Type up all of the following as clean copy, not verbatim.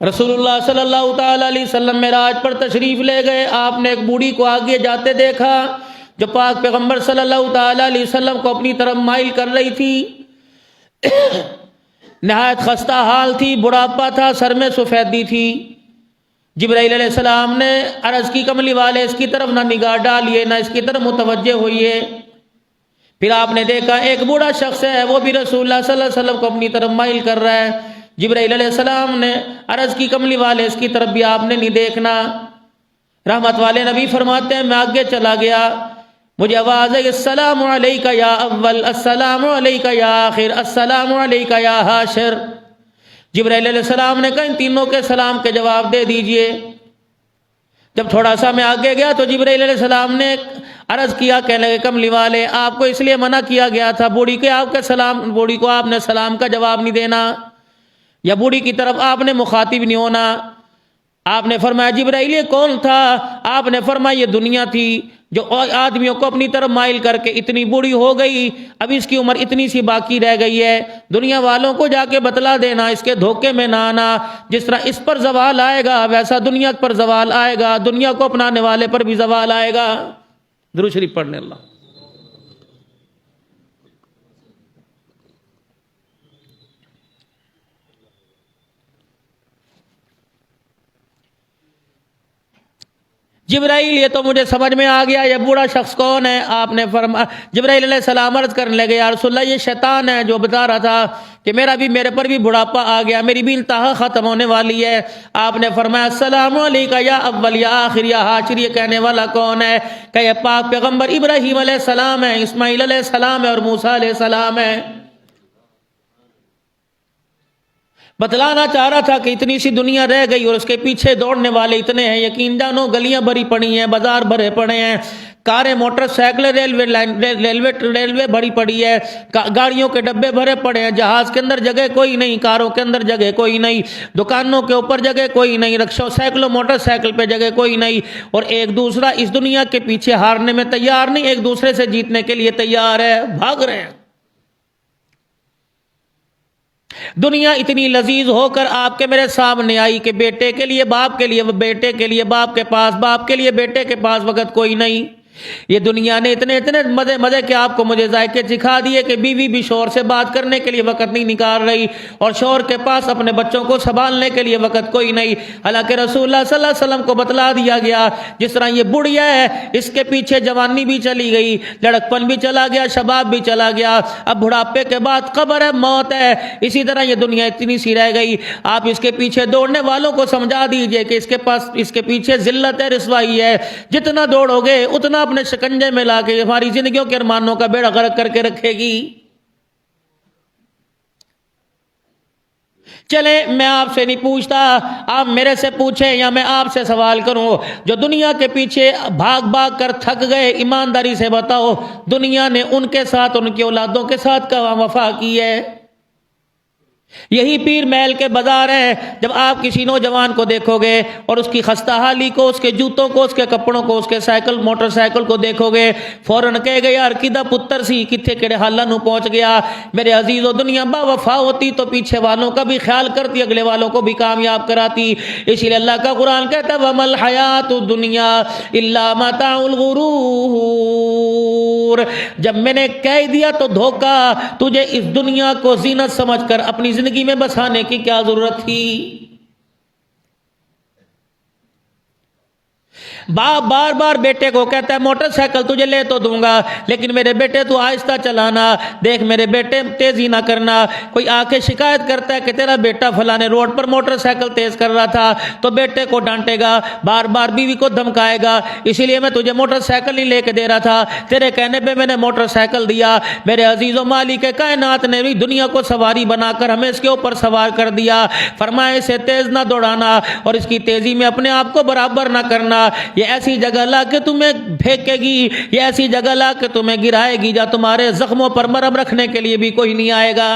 رسول اللہ صلی اللہ تعالی علیہ وسلم معراج پر تشریف لے گئے. آپ نے ایک بوڑھی کو آگے جاتے دیکھا جو پاک پیغمبر صلی اللہ تعالی علیہ وسلم کو اپنی طرف مائل کر رہی تھی. نہایت خستہ حال تھی، بڑھاپا تھا، سر میں سفیدی تھی. جبرائیل علیہ السلام نے عرض کی کملی والے اس کی طرف نہ نگاہ ڈالیے، نہ اس کی طرف متوجہ ہوئیے. پھر آپ نے دیکھا ایک بوڑھا شخص ہے، وہ بھی رسول اللہ صلی اللہ علیہ وسلم کو اپنی طرف مائل کر رہا ہے. جبرائیل علیہ السلام نے عرض کی کملی والے اس کی طرف بھی آپ نے نہیں دیکھنا. رحمت والے نبی فرماتے ہیں میں آگے چلا گیا، مجھے آواز ہے السلام علیکہ یا اول، السلام علیکہ یا آخر، السلام علیکہ یا حاشر. جبرائیل علیہ السلام نے کہا ان تینوں کے سلام کے جواب دے دیجئے. جب تھوڑا سا میں آگے گیا تو جبرائیل علیہ السلام نے عرض کیا، کہنے لگے کملی والے آپ کو اس لیے منع کیا گیا تھا بوڑھی کے آپ کے سلام، بوڑھی کو آپ نے سلام کا جواب نہیں دینا یا بوڑھی کی طرف آپ نے مخاطب نہیں ہونا. آپ نے فرمایا جبرائیل یہ کون تھا؟ آپ نے فرمایا یہ دنیا تھی جو آدمیوں کو اپنی طرف مائل کر کے اتنی بوڑھی ہو گئی، اب اس کی عمر اتنی سی باقی رہ گئی ہے. دنیا والوں کو جا کے بتلا دینا، اس کے دھوکے میں نہ آنا. جس طرح اس پر زوال آئے گا ویسا دنیا پر زوال آئے گا، دنیا کو اپنانے والے پر بھی زوال آئے گا. درود شریف پڑھ لیں. اللہ جبرائیل یہ تو مجھے سمجھ میں آ گیا یہ بوڑھا شخص کون ہے. آپ نے فرمایا جبرائیل علیہ السلام عرض کرنے لگے یا رسول اللہ یہ شیطان ہے جو بتا رہا تھا کہ میرے پر بھی بڑھاپا آ گیا، میری بھی انتہا ختم ہونے والی ہے. آپ نے فرمایا السلام علیکہ یا اول یا آخر یا حاشر، یہ کہنے والا کون ہے؟ کہ یہ پاک پیغمبر ابراہیم علیہ السلام ہے، اسماعیل علیہ السلام ہے اور موسیٰ علیہ السلام ہے. بتلانا چاہ رہا تھا کہ اتنی سی دنیا رہ گئی اور اس کے پیچھے دوڑنے والے اتنے ہیں. یقین جانو گلیاں بھری پڑی ہیں، بازار بھرے پڑے ہیں، کاریں موٹر سائیکلیں ریلوے بھری پڑی ہے، گاڑیوں کے ڈبے بھرے پڑے ہیں. جہاز کے اندر جگہ کوئی نہیں، کاروں کے اندر جگہ کوئی نہیں، دکانوں کے اوپر جگہ کوئی نہیں، رکشوں سائیکلوں موٹر سائیکل پہ جگہ کوئی نہیں. اور ایک دوسرا اس دنیا کے پیچھے ہارنے میں تیار نہیں، ایک دوسرے سے جیتنے کے لیے تیار ہے، بھاگ رہے ہیں. دنیا اتنی لذیذ ہو کر آپ کے میرے سامنے آئی کہ بیٹے کے لیے باپ کے لیے، بیٹے کے لیے باپ کے پاس، باپ کے لیے بیٹے کے پاس وقت کوئی نہیں. یہ دنیا نے اتنے مزے کے آپ کو مجھے ذائقے سکھا دیے کہ بیوی بھی شوہر سے بات کرنے کے لیے وقت نہیں نکال رہی اور شوہر کے پاس اپنے بچوں کو سنبھالنے کے لیے وقت کوئی نہیں. حالانکہ رسول اللہ صلی اللہ علیہ وسلم کو بتلا دیا گیا جس طرح یہ بڑھیا ہے اس کے پیچھے جوانی بھی چلی گئی، لڑکپن بھی چلا گیا، شباب بھی چلا گیا، اب بڑھاپے کے بعد قبر ہے، موت ہے. اسی طرح یہ دنیا اتنی سی رہ گئی. آپ اس کے پیچھے دوڑنے والوں کو سمجھا دیجئے کہ اس کے پیچھے ذلت ہے، رسوائی ہے. جتنا دوڑو گے اتنا اپنے شکنجے میں لا کے ہماری زندگیوں کے ارمانوں کا بیڑا غرق کر کے رکھے گی. چلے میں آپ سے نہیں پوچھتا، آپ میرے سے پوچھیں یا میں آپ سے سوال کروں. جو دنیا کے پیچھے بھاگ بھاگ کر تھک گئے، ایمانداری سے بتاؤ دنیا نے ان کے ساتھ، ان کی اولادوں کے ساتھ کا وفا کی ہے؟ یہی پیر محل کے بازار ہیں. جب آپ کسی نوجوان کو دیکھو گے اور اس کی خستہ حالی کو، اس کے جوتوں کو، اس کے کپڑوں کو، اس کے سائیکل موٹر سائیکل کو دیکھو گے فوراً کہے گے یار کدھا پتر سی کتھے کڑے حالہ نو پہنچ گیا. میرے عزیز و دنیا با وفا ہوتی تو پیچھے والوں کا بھی خیال کرتی، اگلے والوں کو بھی کامیاب کراتی. اسی لیے اللہ کا قرآن کہتا ہے وَمَا الْحَيَاةُ الدُّنْيَا إِلَّا مَتَاعُ الْغُرُورِ. جب میں نے کہہ دیا تو دھوکا، تجھے اس دنیا کو زینت سمجھ کر اپنی زندگی میں بسانے کی کیا ضرورت تھی؟ باپ بار بار بیٹے کو کہتا ہے موٹر سائیکل تجھے لے تو دوں گا لیکن میرے بیٹے تو آہستہ چلانا، دیکھ میرے بیٹے تیزی نہ کرنا. کوئی آ کے شکایت کرتا ہے کہ تیرا بیٹا فلانے روڈ پر موٹر سائیکل تیز کر رہا تھا تو بیٹے کو ڈانٹے گا، بار بار بیوی کو دھمکائے گا اسی لیے میں تجھے موٹر سائیکل نہیں لے کے دے رہا تھا، تیرے کہنے پہ میں نے موٹر سائیکل دیا. میرے عزیز و مالک کائنات نے بھی دنیا کو سواری بنا کر ہمیں اس کے اوپر سوار کر دیا. فرمائے اسے تیز نہ دوڑانا اور اس کی تیزی میں اپنے آپ کو برابر نہ کرنا. یہ ایسی جگہ لا کے تمہیں پھینکے گی، یہ ایسی جگہ لا کے تمہیں گرائے گی جہاں تمہارے زخموں پر مرہم رکھنے کے لیے بھی کوئی نہیں آئے گا.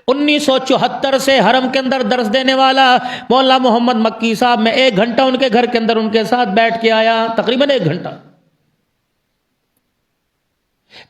1974 سے حرم کے اندر درس دینے والا مولانا محمد مکی صاحب، میں 1 گھنٹہ ان کے گھر کے اندر ان کے ساتھ بیٹھ کے آیا، تقریباً 1 گھنٹہ.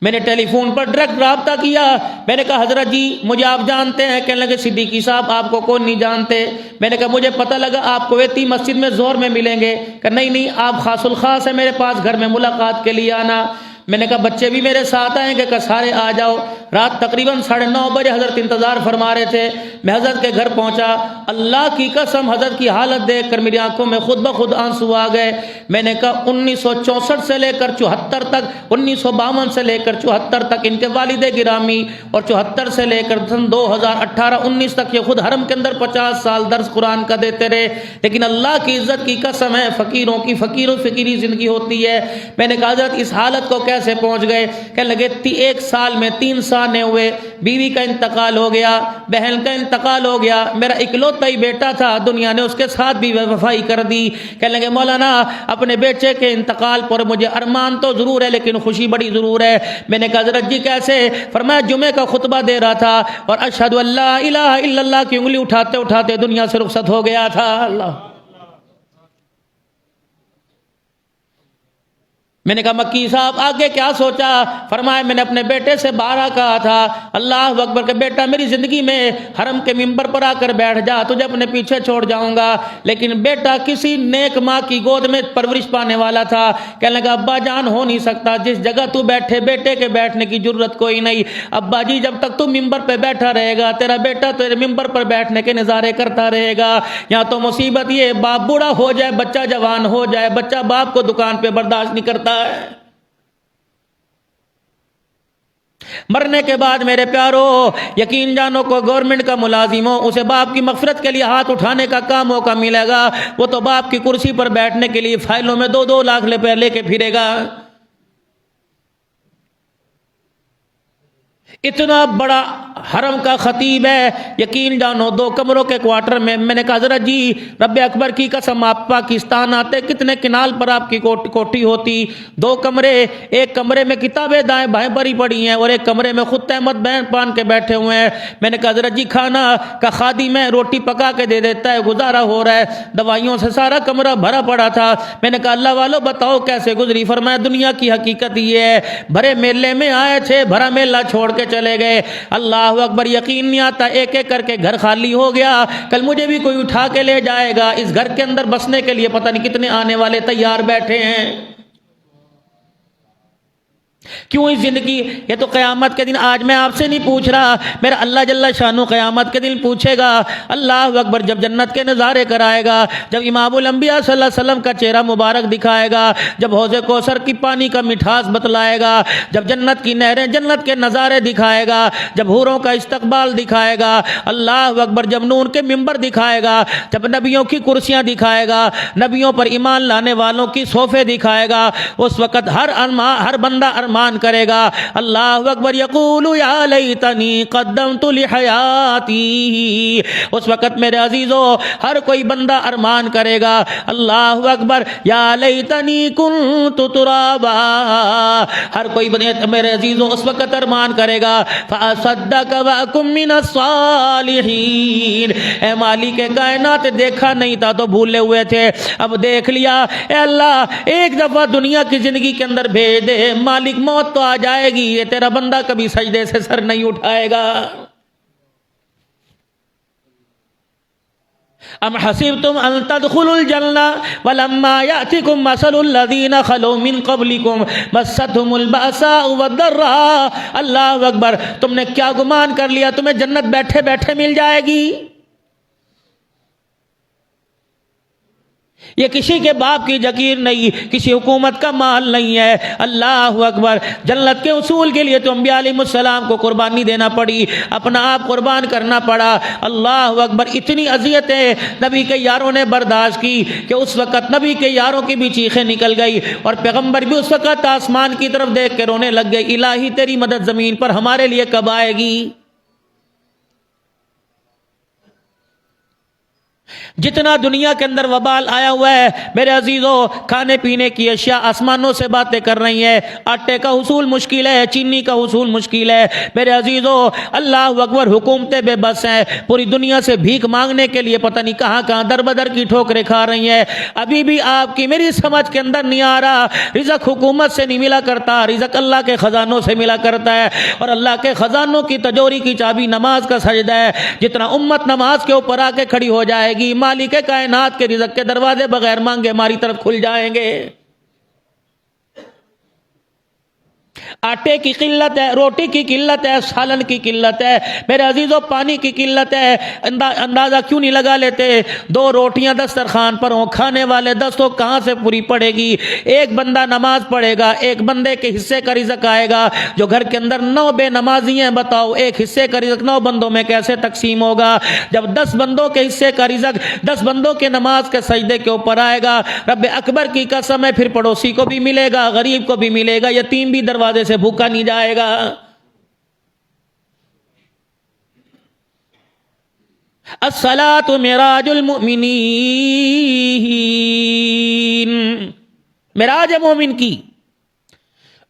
میں نے ٹیلی فون پر ڈائریکٹ رابطہ کیا، میں نے کہا حضرت جی مجھے آپ جانتے ہیں؟ کہنے لگے صدیقی صاحب آپ کو کون نہیں جانتے؟ میں نے کہا مجھے پتہ لگا آپ کویتی مسجد میں ظہر میں ملیں گے، کہ نہیں آپ خاص الخاص ہیں میرے پاس، گھر میں ملاقات کے لیے آنا۔ میں نے کہا بچے بھی میرے ساتھ آئیں گے؟ کہ سارے آ جاؤ۔ رات تقریباً 9:30 بجے حضرت انتظار فرما رہے تھے، میں حضرت کے گھر پہنچا، اللہ کی قسم حضرت کی حالت دیکھ کر میری آنکھوں میں خود بخود آنسو آ گئے۔ میں نے کہا 1964 سے لے کر 74 تک، 1952 سے لے کر 74 تک ان کے والد گرامی، اور 74 سے لے کر 2018-19 تک یہ خود حرم کے اندر 50 سال درس قرآن کا دیتے رہے، لیکن اللہ کی عزت کی قسم ہے فقیروں کی فقیر و فقیری زندگی ہوتی ہے۔ میں نے کہا حضرت اس حالت کو کیسے پہنچ گئے؟ کہنے لگے 1 سال میں 3 سال ہوئے، بیوی کا انتقال ہو گیا، بہن کا انتقال ہو گیا، میرا اکلوتا ہی بیٹا تھا، دنیا نے اس کے ساتھ بھی بے وفائی کر دی۔ کہنے لگے مولانا اپنے بیٹے کے انتقال پر مجھے ارمان تو ضرور ہے لیکن خوشی بڑی ضرور ہے۔ میں نے کہا حضرت جی کیسے؟ فرمایا جمعے کا خطبہ دے رہا تھا اور اشہد ان لا الہ الا اللہ کی انگلی اٹھاتے اٹھاتے دنیا سے رخصت ہو گیا تھا۔ اللہ، میں نے کہا مکی صاحب آگے کیا سوچا؟ فرمایا میں نے اپنے بیٹے سے 12 کہا تھا اللہ اکبر کہ بیٹا میری زندگی میں حرم کے ممبر پر آ کر بیٹھ جا، تجھے اپنے پیچھے چھوڑ جاؤں گا، لیکن بیٹا کسی نیک ماں کی گود میں پرورش پانے والا تھا۔ کہنے لگا ابا جان ہو نہیں سکتا، جس جگہ تو بیٹھے بیٹے کے بیٹھنے کی ضرورت کوئی نہیں۔ ابا جی جب تک تو ممبر پہ بیٹھا رہے گا تیرا بیٹا تیرے ممبر پر بیٹھنے کے نظارے کرتا رہے گا۔ یہاں تو مصیبت یہ باپ بوڑھا ہو جائے بچہ جوان ہو جائے، بچہ باپ کو دکان پہ برداشت نہیں کرتا ہے۔ مرنے کے بعد میرے پیارو یقین جانو کو گورنمنٹ کا ملازم ہو اسے باپ کی مغفرت کے لیے ہاتھ اٹھانے کا کام موقع ملے گا، وہ تو باپ کی کرسی پر بیٹھنے کے لیے فائلوں میں 2-2 لاکھ روپے لے کے پھرے گا۔ اتنا بڑا حرم کا خطیب ہے، یقین جانو 2 کمروں کے کوارٹر میں۔ میں نے کہا حضرت جی رب اکبر کی قسم آپ پاکستان آتے کتنے کنال پر آپ کی کوٹھی ہوتی؟ 2 کمرے، ایک کمرے میں کتابیں دائیں بائیں بری پڑی ہیں اور ایک کمرے میں خود تہمت بہن پان کے بیٹھے ہوئے ہیں۔ میں نے کہا حضرت جی کھانا کا خادم ہے روٹی پکا کے دے دیتا ہے، گزارا ہو رہا ہے، دوائیوں سے سارا کمرہ بھرا پڑا تھا۔ میں نے کہا اللہ والو بتاؤ کیسے گزری؟ فرمایا دنیا کی حقیقت یہ ہے، بھرے میلے میں آئے تھے، بھرا میلہ چھوڑ کے چلے گئے۔ اللہ اکبر، یقین نہیں آتا، ایک ایک کر کے گھر خالی ہو گیا۔ کل مجھے بھی کوئی اٹھا کے لے جائے گا، اس گھر کے اندر بسنے کے لیے پتہ نہیں کتنے آنے والے تیار بیٹھے ہیں۔ کیوں اس زندگی؟ یہ تو قیامت کے دن، آج میں آپ سے نہیں پوچھ رہا، میرا اللہ جل شانہ قیامت کے دن پوچھے گا۔ اللہ اکبر، جب جنت کے نظارے کرائے گا، جب امام الانبیاء صلی اللہ علیہ وسلم کا چہرہ مبارک دکھائے گا، جب حوض کوثر کی پانی کا مٹھاس بتلائے گا، جب جنت کی نہریں جنت کے نظارے دکھائے گا، جب حوروں کا استقبال دکھائے گا، اللہ اکبر، جب نور کے ممبر دکھائے گا، جب نبیوں کی کرسیاں دکھائے گا، نبیوں پر ایمان لانے والوں کی صوفے دکھائے گا، اس وقت ہر بندہ ارمان کرے گا اللہ اکبر، یقول یا لیتنی قدمت لحیاتی۔ اس وقت میرے عزیزو ہر کوئی بندہ ارمان کرے گا اللہ اکبر یا لیتنی کنت ترابا۔ ہر کوئی میرے عزیزو اس وقت ارمان کرے گا فاصدق واکن من الصالحین۔ اے مالک کائنات، دیکھا نہیں تھا تو بھولے ہوئے تھے، اب دیکھ لیا، اے اللہ ایک دفعہ دنیا کی زندگی کے اندر بھیج دے، مالک موت تو آ جائے گی، یہ تیرا بندہ کبھی سجدے سے سر نہیں اٹھائے گا۔ ام حسبتم ان تدخلوا الجنہ ولما یأتکم مثل الذین خلوا من قبلکم مستهم البأساء والضراء۔ اللہ اکبر، تم نے کیا گمان کر لیا تمہیں جنت بیٹھے بیٹھے مل جائے گی؟ یہ کسی کے باپ کی جگیر نہیں، کسی حکومت کا مال نہیں ہے۔ اللہ اکبر، جنت کے اصول کے لیے تو انبیاء علیہ السلام کو قربانی دینا پڑی، اپنا آپ قربان کرنا پڑا۔ اللہ اکبر، اتنی اذیتیں نبی کے یاروں نے برداشت کی کہ اس وقت نبی کے یاروں کی بھی چیخیں نکل گئی اور پیغمبر بھی اس وقت آسمان کی طرف دیکھ کے رونے لگ گئے، الہی تیری مدد زمین پر ہمارے لیے کب آئے گی؟ جتنا دنیا کے اندر وبال آیا ہوا ہے میرے عزیزوں، کھانے پینے کی اشیاء آسمانوں سے باتیں کر رہی ہیں، آٹے کا حصول مشکل ہے، چینی کا حصول مشکل ہے میرے عزیزوں، اللہ اکبر، حکومتیں بے بس ہیں، پوری دنیا سے بھیک مانگنے کے لیے پتہ نہیں کہاں کہاں در بدر کی ٹھوکریں کھا رہی ہیں۔ ابھی بھی آپ کی میری سمجھ کے اندر نہیں آ رہا، رزق حکومت سے نہیں ملا کرتا، رزق اللہ کے خزانوں سے ملا کرتا ہے، اور اللہ کے خزانوں کی تجوری کی چابی نماز کا سجدہ ہے۔ جتنا امت نماز کے اوپر آ کے کھڑی ہو جائے گی، مالک کائنات کے رزق کے دروازے بغیر مانگے ہماری طرف کھل جائیں گے۔ آٹے کی قلت ہے، روٹی کی قلت ہے، سالن کی قلت ہے میرے عزیزوں، پانی کی قلت ہے۔ اندازہ کیوں نہیں لگا لیتے؟ 2 روٹیاں دسترخوان پر ہوں، کھانے والے 10 تو کہاں سے پوری پڑے گی؟ ایک بندہ نماز پڑھے گا، ایک بندے کے حصے کا رزق آئے گا۔ جو گھر کے اندر 9 بے نمازی ہیں، بتاؤ ایک حصے کا رزق 9 بندوں میں کیسے تقسیم ہوگا؟ جب 10 بندوں کے حصے کا رزق 10 بندوں کے نماز کے سجدے کے اوپر آئے گا، رب اکبر کی قسم ہے پھر پڑوسی کو بھی ملے گا، غریب کو بھی ملے گا، یتیم بھی دروازے سے بھوکا نہیں جائے گا۔ الصلاۃ معراج المؤمنین، معراج مومن کی،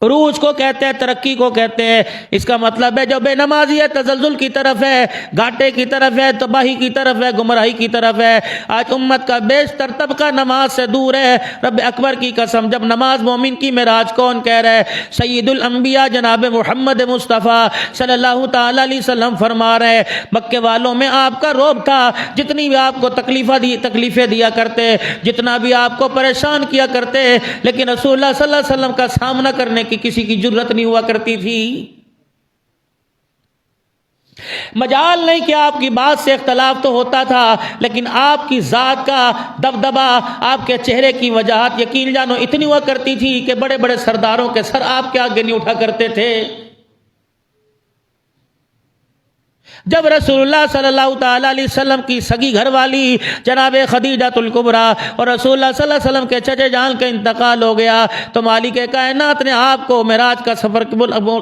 عروج کو کہتے ہیں، ترقی کو کہتے ہیں۔ اس کا مطلب ہے جو بے نمازی ہے تزلزل کی طرف ہے، گھاٹے کی طرف ہے، تباہی کی طرف ہے، گمراہی کی طرف ہے۔ آج امت کا بیشتر طبقہ نماز سے دور ہے۔ رب اکبر کی قسم، جب نماز مومن کی معراج کون کہہ رہا ہے؟ سید الانبیاء جناب محمد مصطفیٰ صلی اللہ تعالی علیہ وسلم فرما رہے ہیں، مکے والوں میں آپ کا روب تھا، جتنی بھی آپ کو تکلیفیں دیا کرتے، جتنا بھی آپ کو پریشان کیا کرتے، لیکن رسول اللہ صلی اللہ علیہ وسلم کا سامنا کرنے کی کسی کی جرت نہیں ہوا کرتی تھی۔ مجال نہیں کہ آپ کی بات سے اختلاف تو ہوتا تھا، لیکن آپ کی ذات کا دبدبا، آپ کے چہرے کی وجاہت یقین جانو اتنی ہوا کرتی تھی کہ بڑے بڑے سرداروں کے سر آپ کے آگے نہیں اٹھا کرتے تھے۔ جب رسول اللہ صلی اللہ تعالی علیہ وسلم کی سگی گھر والی جناب خدیجۃ الکبریٰ اور رسول اللہ صلی اللہ علیہ وسلم کے چچے جان کا انتقال ہو گیا تو مالک کائنات نے آپ کو معراج کا سفر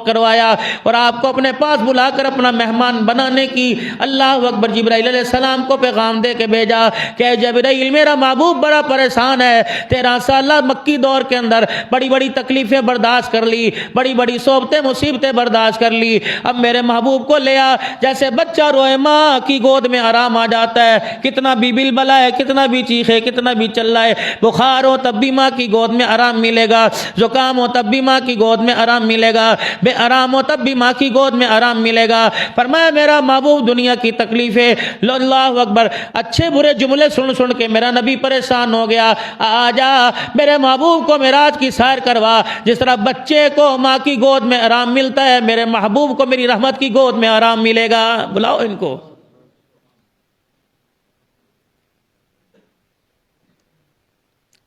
کروایا اور آپ کو اپنے پاس بلا کر اپنا مہمان بنانے کی اللہ اکبر جبرائیل علیہ السلام کو پیغام دے کے بھیجا کہ جبرائیل میرا محبوب بڑا پریشان ہے، 13 سالہ مکی دور کے اندر بڑی بڑی تکلیفیں برداشت کر لی، بڑی بڑی صحبتیں مصیبتیں برداشت کر لی، اب میرے محبوب کو لے آ، جیسے بچہ روئے ماں کی گود میں آرام آ جاتا ہے، کتنا بھی بل بلائے، کتنا بھی چیخے، کتنا بھی چلائے، بخار ہو تب بھی ماں کی گود میں آرام ملے گا، زکام ہو تب بھی ماں کی گود میں آرام ملے گا، بے آرام ہو تب بھی ماں کی گود میں آرام ملے گا۔ فرمایا میرا محبوب دنیا کی تکلیفیں، اللہ اکبر، اچھے برے جملے سن سن کے میرا نبی پریشان ہو گیا، آ جا میرے محبوب کو معراج کی سیر کروا، جس طرح بچے کو ماں کی گود میں آرام ملتا ہے میرے محبوب کو میری رحمت کی گود میں آرام ملے گا۔ بلاؤ ان کو۔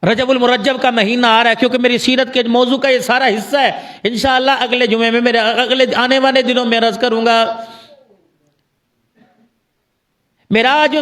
رجب المرجب کا مہینہ آ رہا ہے، کیونکہ میری سیرت کے موضوع کا یہ سارا حصہ ہے، انشاءاللہ اگلے جمعے میں، میرے اگلے آنے والے دنوں میں عرض کروں گا۔ معراج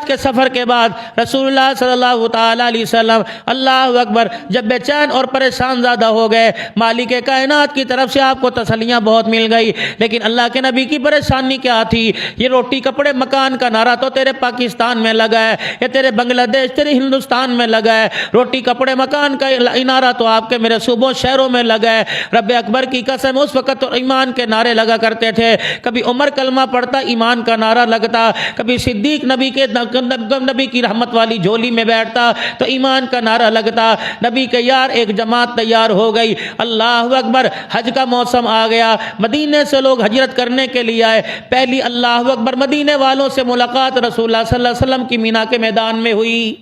کے سفر کے بعد رسول اللہ صلی اللہ تعالی علیہ وسلم اللہ اکبر جب بے چین اور پریشان زیادہ ہو گئے، مالک کائنات کی طرف سے آپ کو تسلیاں بہت مل گئی، لیکن اللہ کے نبی کی پریشانی کیا تھی؟ یہ روٹی کپڑے مکان کا نعرہ تو تیرے پاکستان میں لگا ہے، یہ تیرے بنگلہ دیش تیرے ہندوستان میں لگا ہے، روٹی کپڑے مکان کا نعرہ تو آپ کے میرے صوبوں شہروں میں لگا ہے۔ رب اکبر کی قسم اس وقت تو ایمان کے نعرے لگا کرتے تھے، کبھی عمر کلمہ پڑھتا ایمان کا نعرہ لگتا، کبھی صدیق نبی کی رحمت والی جھولی میں بیٹھتا تو ایمان کا نعرہ لگتا۔ نبی کے یار ایک جماعت تیار ہو گئی، اللہ اکبر، حج کا موسم آ گیا، مدینے سے لوگ ہجرت کرنے کے لیے آئے، پہلی اللہ اکبر مدینے والوں سے ملاقات رسول اللہ صلی اللہ علیہ وسلم کی مینا کے میدان میں ہوئی۔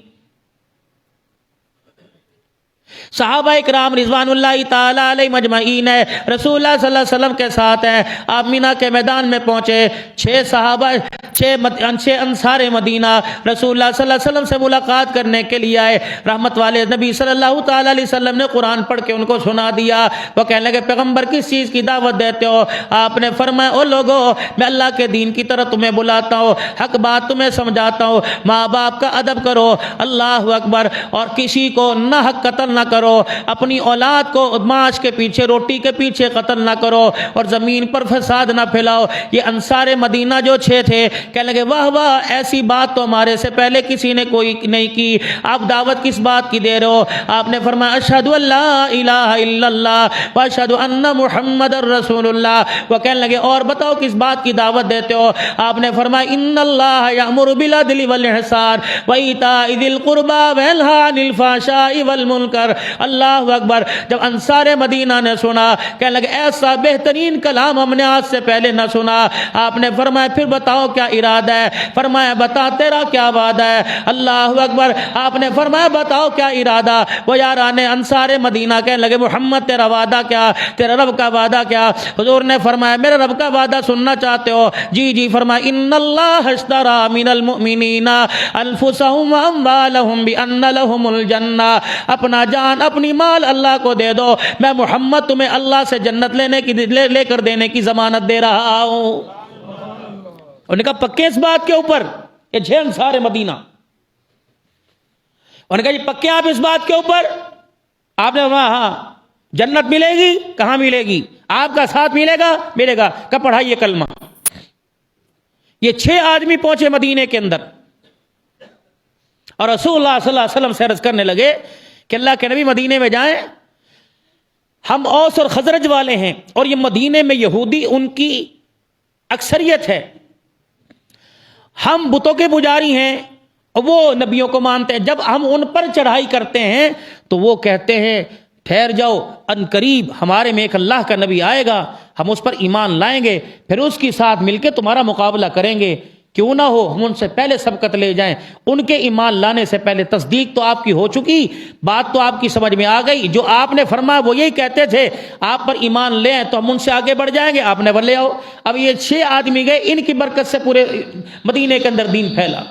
صحابہ اکرام رضوان اللہ تعالی علیہ مجمعین ہے رسول اللہ صلی اللہ علیہ وسلم کے ساتھ ہیں، آپ مینا کے میدان میں پہنچے، 6 انصار مدینہ رسول اللہ صلی اللہ علیہ وسلم سے ملاقات کرنے کے لیے آئے، رحمت والے نبی صلی اللہ تعالی علیہ وسلم نے قرآن پڑھ کے ان کو سنا دیا، وہ کہنے لگے پیغمبر کس چیز کی دعوت دیتے ہو؟ آپ نے فرمایا او لوگو، میں اللہ کے دین کی طرف تمہیں بلاتا ہوں، حق بات تمہیں سمجھاتا ہوں، ماں باپ کا ادب کرو، اللہ اکبر، اور کسی کو نہ حق قتل نہ کرو، اپنی اولاد کو معاش کے پیچھے، روٹی کے پیچھے قتل نہ کرو، اور زمین پر فساد نہ پھیلاؤ۔ یہ انصار مدینہ جو 6 تھے کہنے لگے واہ واہ، ایسی بات تو ہمارے سے پہلے کسی نے کوئی نہیں کی، آپ دعوت کس بات کی دے رہے ہو؟ آپ نے فرمایا اشہد ان لا الہ الا اللہ واشہد ان محمد الرسول اللہ۔ وہ کہنے لگے اور بتاؤ کس بات کی دعوت دیتے ہو؟ آپ نے فرمایا ان اللہ یأمر بالعدل والاحسان وایتاء ذی القربى وینہی عن الفحشاء والمنکر۔ اللہ اکبر۔ جب انصار مدینہ نے سنا کہنے لگے ایسا بہترین کلام ہم نے آج سے پہلے نہ سنا۔ آپ نے فرمایا پھر بتاؤ کیا ارادہ ہے؟ فرمایا بتا تیرا کیا وعدہ ہے؟ اللہ اکبر۔ آپ نے فرمایا بتاؤ کیا ارادہ؟ وہ یاران انصار مدینہ کہنے لگے محمد تیرا وعدہ کیا؟ تیرا رب کا وعدہ کیا؟ حضور نے فرمایا میرے رب کا وعدہ سننا چاہتے ہو؟ جی جی۔ فرمایا ان اللہ اشترى من المؤمنین انفسهم واموالهم بان لهم الجنہ۔ اپنا جان اپنی مال اللہ کو دے دو، میں محمد تمہیں اللہ سے جنت لے کر دینے کی ضمانت دے رہا ہوں۔ انہوں نے کہا پکے اس بات کے اوپر؟ یہ 6 انصار مدینہ۔ انہوں نے کہا جی پکے آپ اس بات کے اوپر؟ آپ نے فرمایا ہاں۔ جنت ملے گی؟ کہاں ملے گی؟ آپ کا ساتھ ملے گا؟ ملے گا۔ کب پڑھائیے کلمہ۔ یہ 6 آدمی پہنچے مدینے کے اندر اور رسول اللہ صلی اللہ علیہ وسلم سے عرض کرنے لگے کہ اللہ کے نبی مدینے میں جائیں، ہم اوس اور خزرج والے ہیں اور یہ مدینے میں یہودی ان کی اکثریت ہے، ہم بتوں کے پجاری ہیں اور وہ نبیوں کو مانتے ہیں، جب ہم ان پر چڑھائی کرتے ہیں تو وہ کہتے ہیں ٹھہر جاؤ، ان قریب ہمارے میں ایک اللہ کا نبی آئے گا، ہم اس پر ایمان لائیں گے، پھر اس کے ساتھ مل کے تمہارا مقابلہ کریں گے، کیوں نہ ہو ہم ان سے پہلے سبقت لے جائیں۔ ان کے ایمان لانے سے پہلے تصدیق تو آپ کی ہو چکی، بات تو آپ کی سمجھ میں آ گئی، جو آپ نے فرمایا وہ یہی کہتے تھے آپ پر ایمان لے آئیں تو ہم ان سے آگے بڑھ جائیں گے، آپ نے وہ لے آؤ۔ اب یہ 6 آدمی گئے، ان کی برکت سے پورے مدینے کے اندر دین پھیلا۔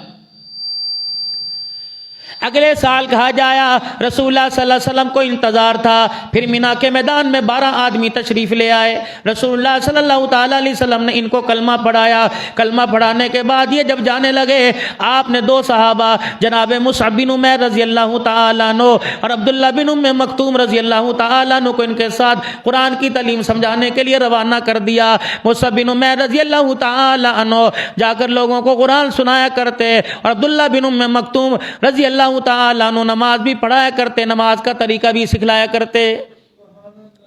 اگلے سال کہا جایا رسول اللہ صلی اللہ علیہ وسلم کو انتظار تھا، پھر مینا کے میدان میں 12 آدمی تشریف لے آئے، رسول اللہ صلی اللہ تعالیٰ علیہ وسلم نے ان کو کلمہ پڑھایا۔ کلمہ پڑھانے کے بعد یہ جب جانے لگے، آپ نے 2 صحابہ جناب مصعب بن عمیر رضی اللہ تعالیٰ عنہ اور عبداللہ بن ام مکتوم رضی اللہ تعالیٰ عنہ کو ان کے ساتھ قرآن کی تعلیم سمجھانے کے لیے روانہ کر دیا۔ مصعب بن عمیر رضی اللہ تعالیٰ عنہ جا کر لوگوں کو قرآن سنایا کرتے اور عبداللہ بن ام مکتوم رضی اللہ تعالیٰ عنہ نماز بھی پڑھایا کرتے، نماز کا طریقہ بھی سکھلایا کرتے۔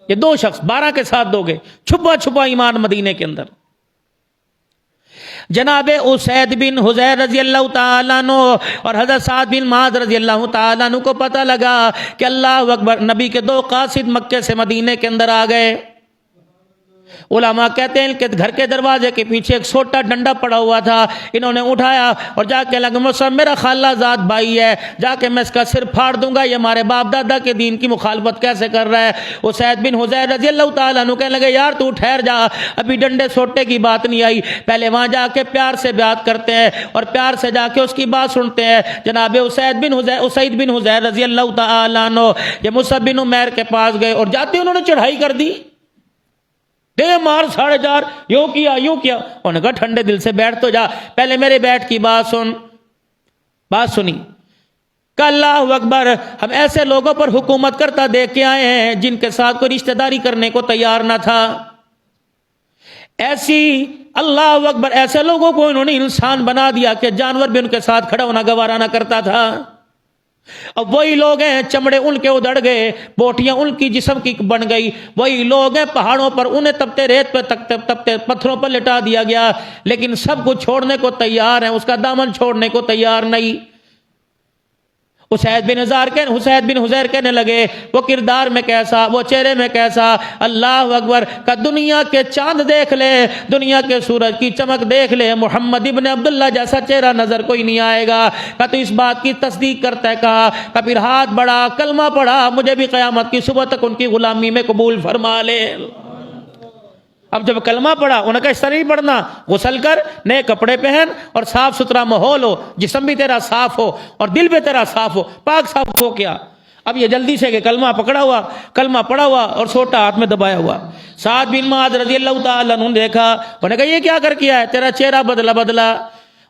یہ 2 شخص 12 کے ساتھ 2 گئے، چھپا چھپا ایمان مدینے کے اندر۔ جناب اسید بن حضیر رضی اللہ تعالیٰ عنہ اور حضرت سعد بن معاذ رضی اللہ تعالیٰ عنہ کو پتہ لگا کہ اللہ اکبر، نبی کے 2 قاصد مکے سے مدینے کے اندر آ گئے۔ علماء کہتے ہیں کہ گھر کے دروازے کے پیچھے ایک چھوٹا ڈنڈا پڑا ہوا تھا، انہوں نے اٹھایا اور جا کے لگا مصعب میرا خالہ زاد بھائی ہے، جا کے میں اس کا سر پھاڑ دوں گا، یہ ہمارے باپ دادا کے دین کی مخالفت کیسے کر رہا ہے۔ اسید بن حضیر رضی اللہ تعالیٰ عنہ کہنے لگے یار تو ٹھہر جا، ابھی ڈنڈے سوٹے کی بات نہیں آئی، پہلے وہاں جا کے پیار سے بات کرتے ہیں اور پیار سے جا کے اس کی بات سنتے ہیں۔ جناب اسید بن حضیر رضی اللہ تعالیٰ عنہ یہ مصعب بن عمیر کے پاس گئے اور جاتے انہوں نے چڑھائی کر دی، دے مار 4.5 یوں کیا۔ انہوں نے کہا ٹھنڈے دل سے بیٹھ تو جا، پہلے میرے بیٹھ کی بات سن۔ بات سنی کہ اللہ اکبر، ہم ایسے لوگوں پر حکومت کرتا دیکھ کے آئے ہیں جن کے ساتھ کوئی رشتہ داری کرنے کو تیار نہ تھا، ایسی اللہ اکبر ایسے لوگوں کو انہوں نے انسان بنا دیا کہ جانور بھی ان کے ساتھ کھڑا ہونا گوارا نہ کرتا تھا۔ اب وہی لوگ ہیں چمڑے ان کے ادھڑ گئے، بوٹیاں ان کی جسم کی بن گئی، وہی لوگ ہیں پہاڑوں پر انہیں تپتے ریت پہ تپتے پتھروں پر لٹا دیا گیا، لیکن سب کچھ چھوڑنے کو تیار ہیں، اس کا دامن چھوڑنے کو تیار نہیں۔ حسین بن حضیر کہنے لگے وہ کردار میں کیسا، وہ چہرے میں کیسا، اللہ اکبر کا دنیا کے چاند دیکھ لے، دنیا کے سورج کی چمک دیکھ لے، محمد ابن عبداللہ جیسا چہرہ نظر کوئی نہیں آئے گا۔ کہ تو اس بات کی تصدیق کرتا ہے، کہا کہ پھر ہاتھ بڑھا، کلمہ پڑھا، مجھے بھی قیامت کی صبح تک ان کی غلامی میں قبول فرما لے۔ اب جب کلمہ پڑھا انہوں نے کہا اس طرح نہیں پڑھنا، غسل کر، نئے کپڑے پہن اور صاف ستھرا ماحول ہو، جسم بھی تیرا صاف ہو اور دل بھی تیرا صاف ہو، پاک صاف ہو کیا۔ اب یہ جلدی سے کہ کلمہ پکڑا ہوا، کلمہ پڑھا ہوا اور سوٹا ہاتھ میں دبایا ہوا۔ سعد بن معاذ رضی اللہ تعالیٰ عنہ نے دیکھا، انہوں نے کہا یہ کیا کر کیا ہے، تیرا چہرہ بدلا۔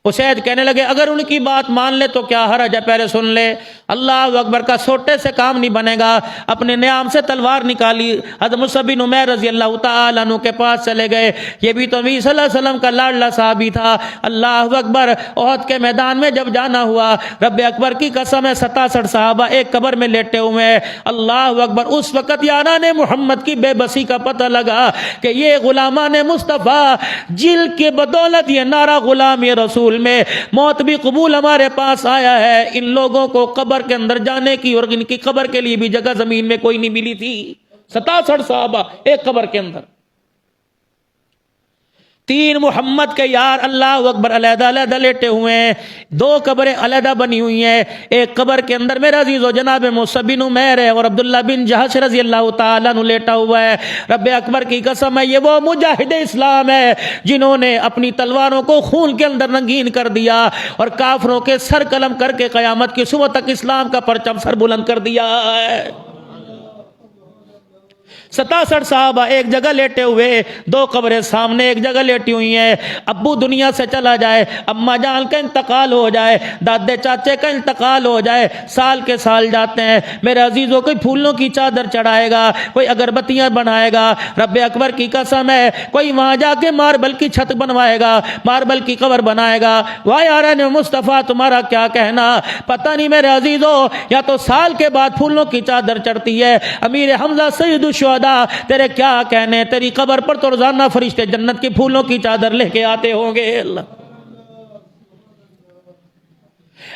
اسید کہنے لگے اگر ان کی بات مان لے تو کیا حرج ہے، پہلے سن لے۔ اللہ اکبر کا سوٹے سے کام نہیں بنے گا۔ اپنے نیام سے تلوار نکالی، حضرت مصعب بن عمیر رضی اللہ تعالیٰ عنہ کے پاس چلے گئے۔ یہ بھی تو نبی صلی اللہ علیہ وسلم کا لاڈلا صحابی تھا۔ اللہ اکبر، احد کے میدان میں جب جانا ہوا، رب اکبر کی قسم ہے 67 صحابہ ایک قبر میں لیٹے ہوئے ہیں۔ اللہ اکبر، اس وقت یاران محمد کی بے بسی کا پتہ لگا کہ یہ غلامان مصطفیٰ جل کے بدولت یہ نعرہ غلام رسول میں موت بھی قبول ہمارے پاس آیا ہے، ان لوگوں کو قبر کے اندر جانے کی اور ان کی قبر کے لیے بھی جگہ زمین میں کوئی نہیں ملی تھی۔ 67 صحابہ ایک قبر کے اندر، 3 محمد کے یار اللہ اکبر علیحدہ علیحدہ لیٹے ہوئے ہیں، 2 قبریں علیحدہ بنی ہوئی ہیں۔ ایک قبر کے اندر میرا عزیز و جناب مصعب بن عمیر ہے اور عبداللہ بن جہش رضی اللہ تعالیٰ عنہ لیٹا ہوا ہے۔ رب اکبر کی قسم ہے یہ وہ مجاہد اسلام ہے جنہوں نے اپنی تلواروں کو خون کے اندر رنگین کر دیا اور کافروں کے سر قلم کر کے قیامت کی صبح تک اسلام کا پرچم سر بلند کر دیا ہے۔ 67 صحابہ ایک جگہ لیٹے ہوئے، 2 قبریں سامنے ایک جگہ لیٹی ہوئی ہیں۔ ابو دنیا سے چلا جائے، اماں جان کا انتقال ہو جائے، دادے چاچے کا انتقال ہو جائے، سال کے سال جاتے ہیں۔ میرے عزیزوں، کوئی پھولوں کی چادر چڑھائے گا، کوئی اگربتیاں بنائے گا، رب اکبر کی قسم ہے کوئی وہاں جا کے ماربل کی چھت بنوائے گا، ماربل کی قبر بنائے گا۔ واہ یاران مصطفیٰ تمہارا کیا کہنا، پتہ نہیں میرے عزیزوں، یا تو سال کے بعد پھولوں کی چادر چڑھتی ہے۔ امیر حمزہ سید الشہداء تیرے کیا کہنے، تیری قبر پر تو روزانہ فرشتے جنت کی پھولوں کی چادر لے کے آتے ہوں گے۔ اللہ،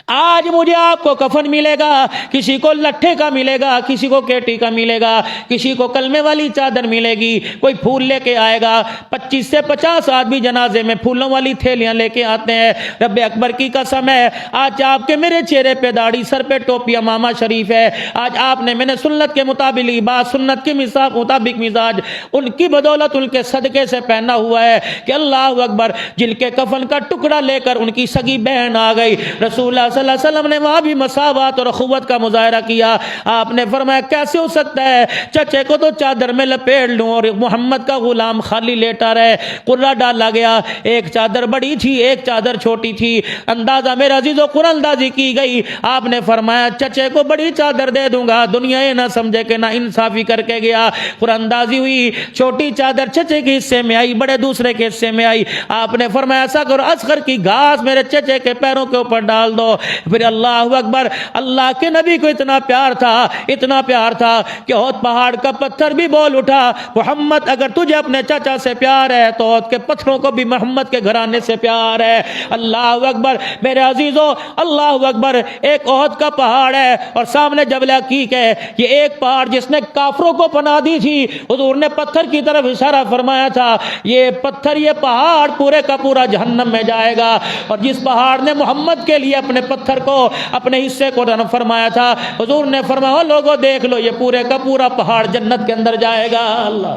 آج مجھے آپ کو کفن ملے گا، کسی کو لٹھے کا ملے گا، کسی کو کیٹی کا ملے گا، کسی کو کلمے والی چادر ملے گی، کوئی پھول لے کے آئے گا۔ 25 سے 50 آدمی جنازے میں پھولوں والی تھیلیاں لے کے آتے ہیں۔ رب اکبر کی قسم ہے آج آپ کے میرے چہرے پہ داڑھی، سر پہ ٹوپی امامہ شریف ہے، آج آپ نے میں نے سنت کے مطابق لباس، سنت کے مطابق مزاج ان کی بدولت ان کے صدقے سے پہنا ہوا ہے کہ اللہ اکبر، جن کے کفن کا ٹکڑا لے کر ان کی سگی بہن آ گئی۔ رسول اللہ صلی اللہ علیہ وسلم نے وہاں بھی مساوات اور اخوت کا مظاہرہ کیا۔ آپ نے فرمایا کیسے ہو سکتا ہے چچے کو تو چادر میں لپیٹ لوں اور محمد کا غلام خالی لیٹا رہے۔ قرہ ڈالا گیا، ایک چادر بڑی تھی ایک چادر چھوٹی تھی، اندازہ میرے عزیزو قرآن اندازی کی گئی۔ آپ نے فرمایا چچے کو بڑی چادر دے دوں گا، دنیا یہ نہ سمجھے کہ نہ انصافی کر کے گیا۔ قرآن اندازی ہوئی، چھوٹی چادر چچے کے حصے میں آئی، بڑے دوسرے کے حصے میں آئی۔ آپ نے فرمایا ایسا کرو اصغر کی گھاس میرے چچے کے پیروں کے اوپر ڈال دو۔ پھر اللہ اکبر، اللہ کے نبی کو اتنا پیار تھا، اتنا پیار تھا کہ احد پہاڑ کا پتھر بھی بول اٹھا، محمد اگر تجھے اپنے چچا سے پیار ہے تو احد کے پتھروں کو بھی محمد کے گھرانے سے پیار ہے۔ اللہ اکبر میرے عزیزو، اللہ اکبر، ایک احد کا پہاڑ ہے اور سامنے جبل عقیق ہے۔ یہ ایک پہاڑ جس نے کافروں کو پناہ دی تھی، حضور نے پتھر کی طرف اشارہ فرمایا تھا، یہ پتھر، یہ پہاڑ پورے کا پورا جہنم میں جائے گا۔ اور جس پہاڑ نے محمد کے لیے اپنے پتھر کو، اپنے حصے کو فرمایا تھا، حضور نے فرمایا لوگوں دیکھ لو یہ پورے کا پورا پہاڑ جنت کے اندر جائے گا۔ اللہ،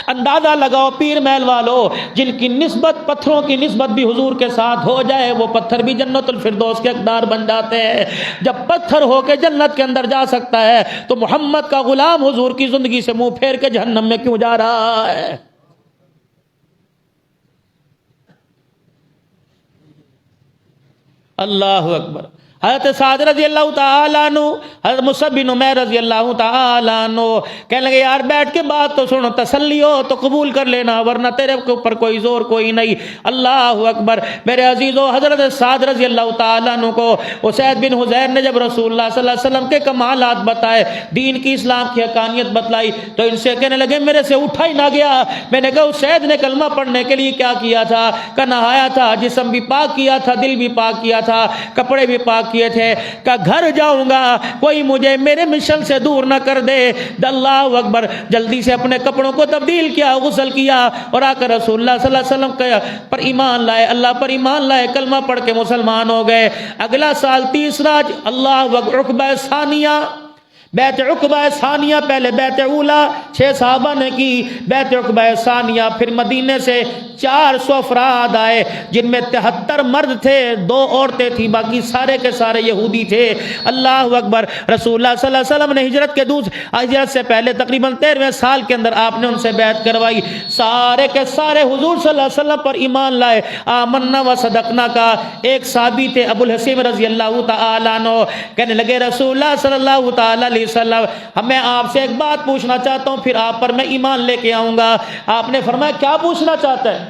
اندازہ لگاؤ پیر محل والو، جن کی نسبت، پتھروں کی نسبت بھی حضور کے ساتھ ہو جائے، وہ پتھر بھی جنت الفردوس کے حقدار بن جاتے ہیں۔ جب پتھر ہو کے جنت کے اندر جا سکتا ہے تو محمد کا غلام حضور کی زندگی سے منہ پھیر کے جہنم میں کیوں جا رہا ہے؟ اللہ اکبر۔ حضرت سعد رضی اللہ تعالیٰ عنہ، حضرت مصعب بن عمیر رضی اللہ تعالیٰ عنہ کہنے لگے یار بیٹھ کے بات تو سنو، تسلی ہو تو قبول کر لینا ورنہ تیرے کے اوپر کوئی زور کوئی نہیں۔ اللہ اکبر میرے عزیزو، حضرت سعد رضی اللہ تعالیٰ عنہ کو اسید بن حضیر نے جب رسول اللہ صلی اللہ علیہ وسلم کے کمالات بتائے، دین کی، اسلام کی حقانیت بتلائی، تو ان سے کہنے لگے میرے سے اٹھا ہی نہ گیا۔ میں نے کہا اسید نے کلمہ پڑھنے کے لیے کیا کیا تھا؟ کہ نہایا تھا، جسم بھی پاک کیا تھا، دل بھی پاک کیا تھا، کپڑے بھی پاک کیے تھے۔ کہ گھر جاؤں گا کوئی مجھے میرے مشن سے دور نہ کر دے۔ اللہ اکبر، جلدی سے اپنے کپڑوں کو تبدیل کیا، غسل کیا اور آ کر رسول اللہ صلی اللہ علیہ وسلم پر ایمان لائے، اللہ پر ایمان لائے، کلمہ پڑھ کے مسلمان ہو گئے۔ اگلا سال تیسرا، اللہ اکبر، عقبہ ثانیہ بیعت عقبہ ثانیہ پہلے بیعت اولا 6 صحابہ نے کی، بیعت عقبہ ثانیہ پھر مدینے سے 400 افراد آئے جن میں 73 مرد تھے، 2 عورتیں تھیں، باقی سارے کے سارے یہودی تھے۔ اللہ اکبر۔ رسول اللہ صلی اللہ علیہ وسلم نے ہجرت سے پہلے تقریباً 13ویں سال کے اندر آپ نے ان سے بیعت کروائی، سارے کے سارے حضور صلی اللہ علیہ وسلم پر ایمان لائے، آمنا و صدقنا کا ایک صحابی تھے ابو الحسین رضی اللہ تعالیٰ عنہ، کہنے لگے رسول اللہ صلی اللہ تعالیٰ علیہ وسلم میں آپ سے ایک بات پوچھنا چاہتا ہوں، پھر آپ پر میں ایمان لے کے آؤں گا۔ آپ نے فرمایا کیا پوچھنا چاہتا ہے؟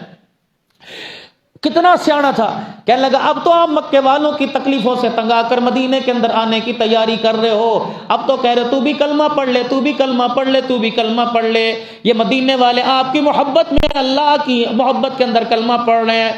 کتنا سیانا تھا، کہنے لگا اب تو آپ مکے والوں کی تکلیفوں سے تنگ آ کر مدینے کے اندر آنے کی تیاری کر رہے ہو، اب تو کہہ رہے تو بھی کلمہ پڑھ لے، تو بھی کلمہ پڑھ لے، تو بھی کلمہ پڑھ لے۔ یہ مدینے والے آپ کی محبت میں، اللہ کی محبت کے اندر کلمہ پڑھ رہے ہیں،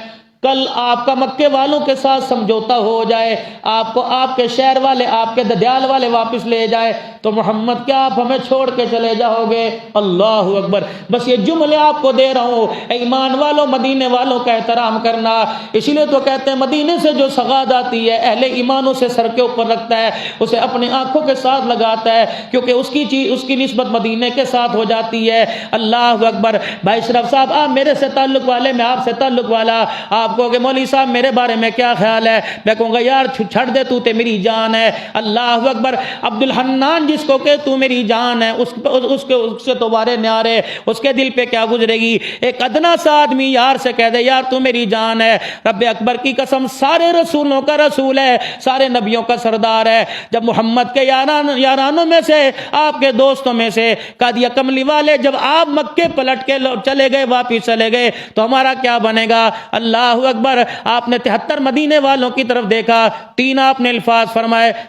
کل آپ کا مکے والوں کے ساتھ سمجھوتا ہو جائے، آپ کو آپ کے شہر والے، آپ کے ددیال والے واپس لے جائے تو محمد کیا آپ ہمیں چھوڑ کے چلے جاؤ گے؟ اللہ اکبر۔ بس یہ جملے آپ کو دے رہا ہوں، ایمان والوں مدینے والوں کا احترام کرنا۔ اسی لیے تو کہتے ہیں مدینے سے جو سغاد آتی ہے اہل ایمانوں سے سر کے اوپر رکھتا ہے، اسے اپنے آنکھوں کے ساتھ لگاتا ہے، کیونکہ اس کی نسبت مدینے کے ساتھ ہو جاتی ہے۔ اللہ اکبر۔ بھائی اشرف صاحب آپ میرے سے تعلق والے، میں آپ سے تعلق والا، آپ کو کہ مولوی صاحب میرے بارے میں کیا خیال ہے؟ میں کہوں گا یار چھڑ دے، تو تے میری جان ہے۔ اللہ اکبر۔ عبد الحنان جس کو کہ تو میری جان ہے، اس سے تو وارے نیارے، اس کے دل پہ کیا گزرے گی؟ ایک ادنا سا آدمی یار سے کہہ دے یار تو میری جان ہے۔ رب اکبر کی قسم سارے رسولوں کا رسول ہے، سارے نبیوں کا سردار ہے۔ جب محمد کے یارانوں میں سے، آپ کے دوستوں میں سے قادیہ کملی والے جب آپ مکے پلٹ کے چلے گئے، واپس چلے گئے تو ہمارا کیا بنے گا؟ اللہ اکبر۔ آپ نے 73 مدینے والوں کی طرف دیکھا، 3 آپ نے الفاظ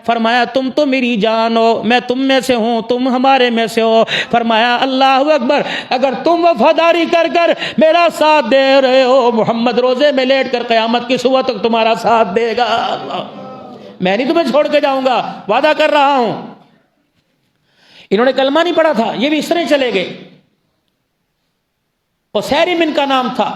فرمایا تم تو میری جان ہو، میں تم میں سے ہوں، تم ہمارے میں سے ہو۔ فرمایا اللہ اکبر، اگر تم وفاداری کر کر میرا ساتھ دے رہے ہو، محمد روزے میں لیٹ کر قیامت کی صبح تک تمہارا ساتھ دے گا۔ میں نہیں تمہیں چھوڑ کے جاؤں گا، وعدہ کر رہا ہوں۔ انہوں نے کلمہ نہیں پڑھا تھا، یہ بھی اس طرح چلے گئے۔ اسیری من کا نام تھا،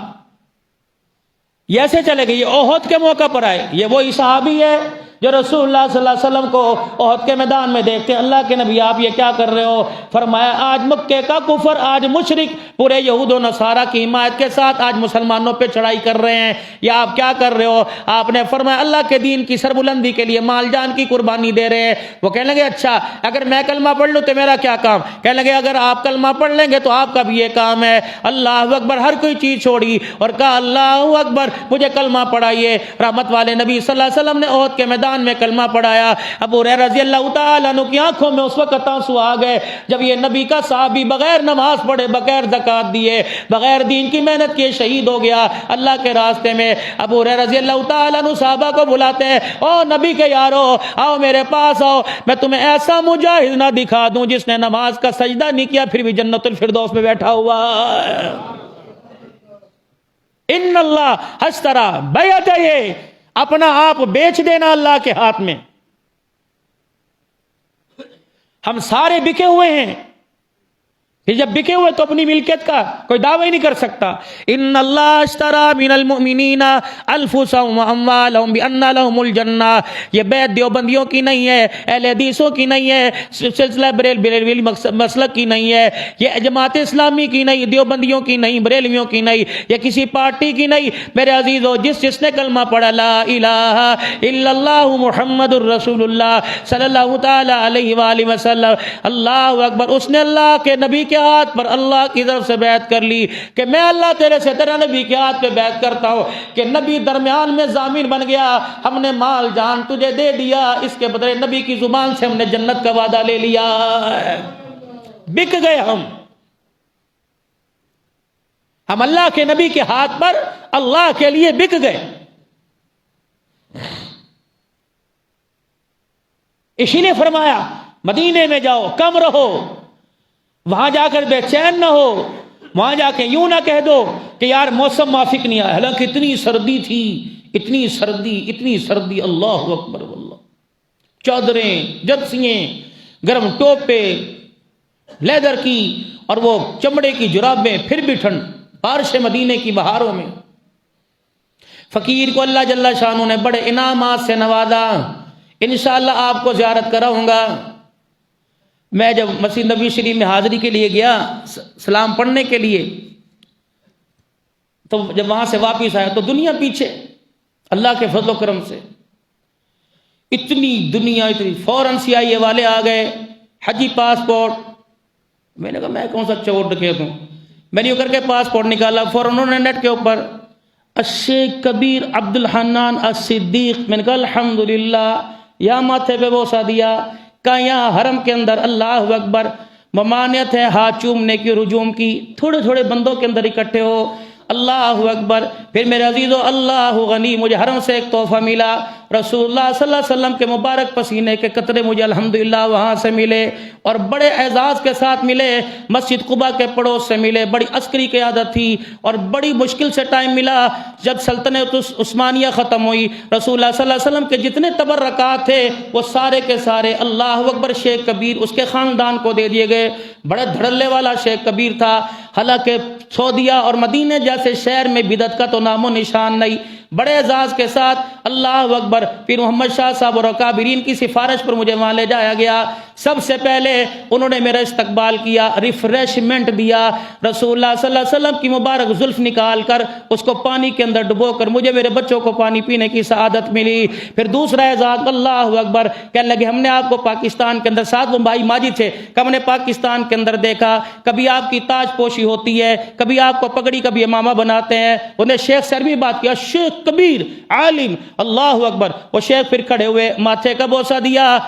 یہ ایسے چلے گئے، یہ احد کے موقع پر آئے۔ یہ وہی صحابی ہے جو رسول اللہ صلی اللہ علیہ وسلم کو احد کے میدان میں دیکھتے ہیں، اللہ کے نبی آپ یہ کیا کر رہے ہو؟ فرمایا آج مکے کا کفر، آج مشرک پورے یہود و نصارہ کی حمایت کے ساتھ آج مسلمانوں پہ چڑھائی کر رہے ہیں، یا آپ کیا کر رہے ہو؟ آپ نے فرمایا اللہ کے دین کی سربلندی کے لیے مال جان کی قربانی دے رہے ہیں۔ وہ کہنے لگے اچھا اگر میں کلمہ پڑھ لوں تو میرا کیا کام؟ کہنے لگے اگر آپ کلمہ پڑھ لیں گے تو آپ کا بھی یہ کام ہے۔ اللہ اکبر۔ ہر کوئی چیز چھوڑی اور کہا اللہ اکبر، مجھے کلمہ پڑھائیے۔ رحمت والے نبی صلی اللہ علیہ وسلم نے احد کے میدان میں کلمہ پڑھایا۔ ابو ہریرہ رضی اللہ تعالیٰ عنہ کی آنکھوں میں اس وقت آنسو آ گئے جب یہ نبی کا صحابی بغیر نماز پڑھے، بغیر زکات دیے، بغیر دین کی محنت کیے شہید ہو گیا اللہ کے راستے میں۔ ابو ہریرہ رضی اللہ تعالیٰ عنہ صحابہ کو بلاتے ہیں، او نبی کے یارو آؤ میرے پاس آؤ، میں تمہیں ایسا مجاہد نہ دکھا دوں جس نے نماز کا سجدہ نہیں کیا پھر بھی جنت الفردوس میں بیٹھا ہوا ہے۔ ان اللہ اشتری بیعتہ، اپنا آپ بیچ دینا اللہ کے ہاتھ میں۔ ہم سارے بکے ہوئے ہیں، پھر جب بکے ہوئے تو اپنی ملکیت کا کوئی دعوی نہیں کر سکتا۔ ان اللہ اشتری من المؤمنین انفسهم واموالهم بان لهم الجنہ۔ یہ بیعت دیوبندیوں کی نہیں ہے، اہل حدیثوں کی نہیں ہے، سلسلہ بریلوی مسلک کی نہیں ہے، یہ جماعت اسلامی کی نہیں، دیوبندیوں کی نہیں، بریلویوں کی نہیں، یہ کسی پارٹی کی نہیں۔ میرے عزیزو، جس نے کلمہ پڑھا لا الہ الا اللہ محمد الرسول اللہ صلی اللہ تعالی علیہ وآلہ وسلم، اللہ اکبر، اس نے اللہ کے نبی کے ہاتھ پر اللہ کی طرف سے بیعت کر لی کہ میں اللہ تیرے سے تیرا نبی کے ہاتھ پہ بیعت کرتا ہوں، کہ نبی درمیان میں ضامن بن گیا، ہم نے مال جان تجھے دے دیا، اس کے بدلے نبی کی زبان سے ہم نے جنت کا وعدہ لے لیا۔ بک گئے ہم اللہ کے نبی کے ہاتھ پر اللہ کے لیے بک گئے۔ اسی نے فرمایا مدینے میں جاؤ کم رہو، وہاں جا کر بے چین نہ ہو، وہاں جا کے یوں نہ کہہ دو کہ یار موسم موافق نہیں آیا، حالانکہ اتنی سردی تھی، اتنی سردی، اللہ اکبر واللہ، چادریں، جرسیاں، گرم ٹوپے لیدر کی اور وہ چمڑے کی جرابیں، پھر بھی ٹھنڈ، بارش مدینے کی بہاروں میں۔ فقیر کو اللہ جل شانہ نے بڑے انعامات سے نوازا، انشاءاللہ آپ کو زیارت کراؤں گا۔ میں جب مسجد نبوی شریف میں حاضری کے لیے گیا سلام پڑھنے کے لیے، تو جب وہاں سے واپس آیا تو دنیا پیچھے، اللہ کے فضل و کرم سے اتنی دنیا، اتنی فوراً CIA والے آ گئے، حجی پاسپورٹ۔ میں نے کہا میں کون سا چور ڈکیت ہوں، میں نے یوں کر کے پاسپورٹ نکالا، فوراً انہوں نے نیٹ کے اوپر الشیخ کبیر عبد الحنان الصدیق، میں نے کہا الحمدللہ، یا ماتھے پہ بوسہ دیا، کہا یہاں حرم کے اندر اللہ اکبر ممانعت ہے ہاتھ چومنے کی، رجوم کی، تھوڑے تھوڑے بندوں کے اندر اکٹھے ہو، اللہ اکبر۔ پھر میرے عزیزو اللہ غنی، مجھے حرم سے ایک تحفہ ملا، رسول اللہ صلی اللہ علیہ وسلم کے مبارک پسینے کے قطرے مجھے الحمدللہ وہاں سے ملے، اور بڑے اعزاز کے ساتھ ملے، مسجد قباء کے پڑوس سے ملے، بڑی عسکری قیادت تھی، اور بڑی مشکل سے ٹائم ملا جب سلطنت عثمانیہ ختم ہوئی، رسول اللہ صلی اللہ علیہ وسلم کے جتنے تبرکات تھے وہ سارے کے سارے اللہ اکبر شیخ کبیر اس کے خاندان کو دے دیے گئے۔ بڑے دھڑلے والا شیخ کبیر تھا، حالانکہ سعودیہ اور مدینہ جیسے شہر میں بدعت کا تو نام و نشان نہیں، بڑے اعزاز کے ساتھ اللہ اکبر۔ پھر محمد شاہ صاحب اور اکابرین کی سفارش پر مجھے وہاں لے جایا گیا، سب سے پہلے انہوں نے میرا استقبال کیا، ریفریشمنٹ دیا، رسول اللہ صلی اللہ علیہ وسلم کی مبارک زلف نکال کر اس کو پانی کے اندر ڈبو کر مجھے میرے بچوں کو پانی پینے کی سعادت ملی۔ پھر دوسرا اعزاز اللہ اکبر، کہنے لگے ہم نے آپ کو پاکستان کے اندر، ساتھ وہ بھائی ماجد تھے، کہ ہم نے پاکستان کے اندر دیکھا، کبھی آپ کی تاج پوشی ہوتی ہے، کبھی آپ کو پگڑی، کبھی امامہ بناتے ہیں۔ انہیں شیخ سے عربی بات کیا، شیخ کبیر عالم، اللہ اکبر۔ وہ شیخ پھر کھڑے ہوئے، ماتھے کا بوسہ دیا،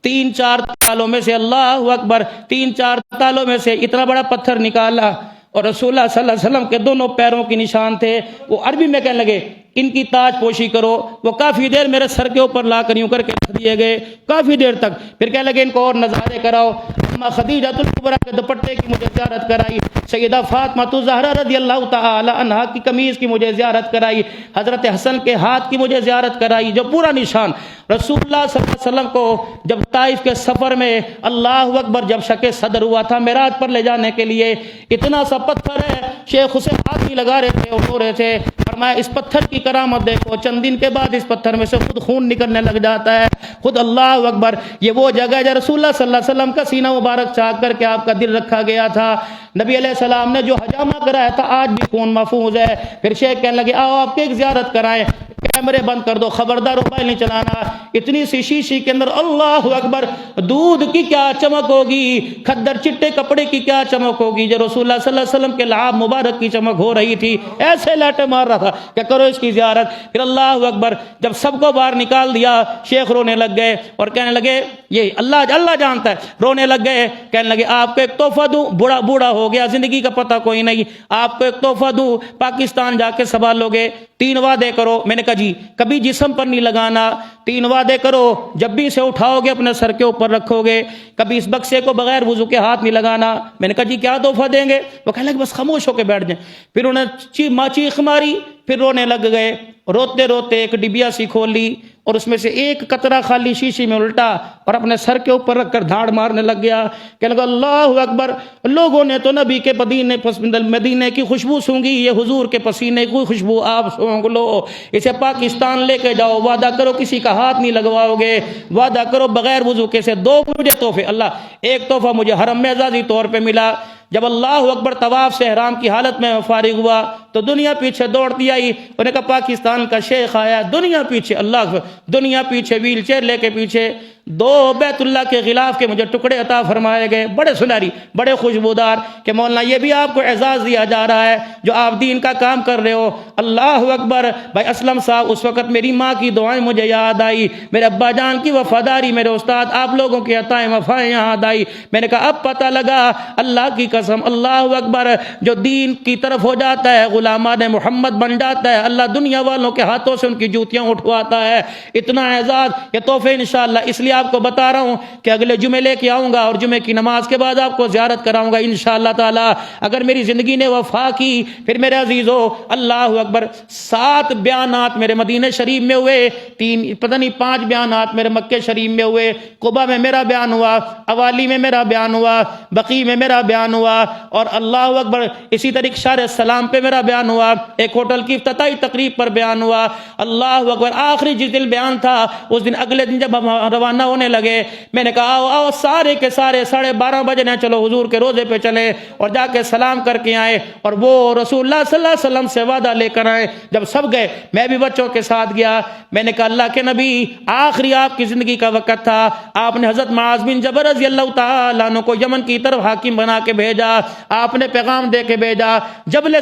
3-4 تالوں میں سے اللہ اکبر، 3-4 تالوں میں سے اتنا بڑا پتھر نکالا، اور رسول اللہ صلی اللہ علیہ وسلم کے دونوں پیروں کی نشان تھے۔ وہ عربی میں کہنے لگے ان کی تاج پوشی کرو۔ وہ کافی دیر میرے سر کے اوپر لا کر یوں کر کے رکھ دیے گئے، کافی دیر تک۔ پھر کہنے لگے ان کو اور نظارے کراؤ۔ اما خدیجہ الکبریٰ کے دوپٹے کی مجھے زیارت کرائی، سیدہ فاطمہ الزہرا رضی اللہ تعالی عنہا کی قمیض کی مجھے زیارت کرائی، حضرت حسن کے ہاتھ کی مجھے زیارت کرائی، جو پورا نشان رسول اللہ صلی اللہ علیہ وسلم کو جب طائف کے سفر میں اللہ اکبر جب شک صدر ہوا تھا معراج پر لے جانے کے لیے، اتنا سا پتھر ہے، شیخ اسے ہاتھ نہیں لگا رہے تھے اور رو رہے تھے، فرمایا اس پتھر کی کرامت دیکھو، چند دن کے بعد اس پتھر میں سے خود خون نکلنے لگ جاتا ہے، خود اللہ اکبر۔ یہ وہ جگہ ہے جہاں رسول اللہ صلی اللہ علیہ وسلم کا سینہ مبارک چاک کر کے آپ کا دل رکھا گیا تھا، نبی علیہ السلام نے جو حجامہ کرایا تھا آج بھی خون محفوظ ہے۔ پھر شیخ کہنے لگے آؤ آپ کی ایک زیارت کرائیں، کیمرے بند کر دو، خبردار موبائل نہیں چلانا۔ اتنی سی شیشی کے اندر اللہ اکبر دودھ کی کیا چمک ہوگی، کھدر چٹے کپڑے کی کیا چمک ہوگی، جو رسول اللہ صلی اللہ علیہ وسلم کے لعاب مبارک کی چمک ہو رہی تھی، ایسے لاٹے مار رہا تھا کہ کرو اس کی زیارت۔ پھر اللہ اکبر جب سب کو باہر نکال دیا، شیخ رونے لگ گئے اور کہنے لگے یہ اللہ جانتا ہے، رونے لگ گئے، کہنے لگے آپ کو ایک تحفہ دوں، بوڑھا ہو گیا، زندگی کا پتہ کوئی نہیں، آپ کو ایک تحفہ دوں، پاکستان جا کے سنبھالو گے، 3 وعدے کرو۔ میں نے کہا جی، کبھی جسم پر نہیں لگانا، 3 وعدے کرو، جب بھی اسے اٹھاؤ گے اپنے سر کے اوپر رکھو گے، کبھی اس بکسے کو بغیر وضو کے ہاتھ نہیں لگانا۔ میں نے کہا جی کیا تحفہ دیں گے؟ وہ کہنے لگے بس خاموش ہو کے بیٹھ جائیں۔ پھر انہوں نے چیخ ماری، پھر رونے لگ گئے، روتے روتے ایک ڈبیا سی کھولی اور اس میں سے ایک قطرہ خالی شیشی میں الٹا اور اپنے سر کے اوپر رکھ کر دھاڑ مارنے لگ گیا، کہنے لگا اللہ اکبر، لوگوں نے تو نبی کے مدینے کی خوشبو سونگھی، یہ حضور کے پسینے کی خوشبو آپ سونگ لو، اسے پاکستان لے کے جاؤ، وعدہ کرو کسی کا ہاتھ نہیں لگواؤ گے، وعدہ کرو بغیر وضو کے سے 2 مجھے تحفے۔ اللہ ایک تحفہ مجھے حرم میں اعزازی طور پہ ملا، جب اللہ اکبر طواف سے احرام کی حالت میں فارغ ہوا تو دنیا پیچھے دوڑتی آئی، انہوں نے کہا پاکستان کا شیخ آیا، دنیا پیچھے، اللہ اکبر، دنیا پیچھے، ویل چیئر لے کے پیچھے 2 بیت اللہ کے غلاف کے مجھے ٹکڑے عطا فرمائے گئے، بڑے سنہری، بڑے خوشبودار، کہ مولانا یہ بھی آپ کو اعزاز دیا جا رہا ہے جو آپ دین کا کام کر رہے ہو۔ اللہ اکبر۔ بھائی اسلم صاحب، اس وقت میری ماں کی دعائیں مجھے یاد آئی، میرے ابا جان کی وفاداری، میرے استاد آپ لوگوں کی عطائیں وفائیں یاد آئی۔ میں نے کہا اب پتہ لگا، اللہ کی قسم، اللہ اکبر، جو دین کی طرف ہو جاتا ہے، غلامان محمد بن جاتا ہے، اللہ دنیا والوں کے ہاتھوں سے ان کی جوتیاں اٹھواتا ہے۔ اتنا اعزاز، یہ تحفے انشاءاللہ اس لیے آپ کو بتا رہا ہوں کہ اگلے جمعے لے کے آؤں گا اور جمعے کی نماز کے بعد آپ کو زیارت کراؤں گا انشاءاللہ تعالی، اگر میری زندگی نے وفا کی۔ پھر میرے عزیزو، اللہ اکبر، 7 بیانات میرے مدینہ شریف میں ہوئے، 5 بیانات میرے مکہ شریف میں ہوئے، قباء میں میرا بیان ہوا، اوالی میں میرا بیان ہوا، بقیع میں میرا بیان ہوا، اور اللہ اکبر اسی طریقے شارع السلام پہ میرا بیان ہوا، ایک ہوٹل کی افتتاحی تقریب پر بیان بیان ہوا. اللہ اکبر. آخری جس دن بیان تھا اس دن اگلے دن جب ہم روانہ ہونے لگے میں نے کہا آؤ سارے کے سارے 12:30 بجے نہ چلو حضور کے روزے پہ چلے اور جا کے سلام کر کے آئے اور وہ رسول اللہ صلی اللہ علیہ وسلم سے وعدہ لے کر آئے. جب سب گئے میں بھی بچوں کے ساتھ گیا. میں نے کہا اللہ کے نبی آخری آپ کی زندگی کا وقت تھا, آپ نے حضرت معاذ بن جبل رضی اللہ تعالیٰ عنہ کو یمن کی طرف حاکم بنا کے بھیجا, آپ نے پیغام دے کے بھیجا. جبل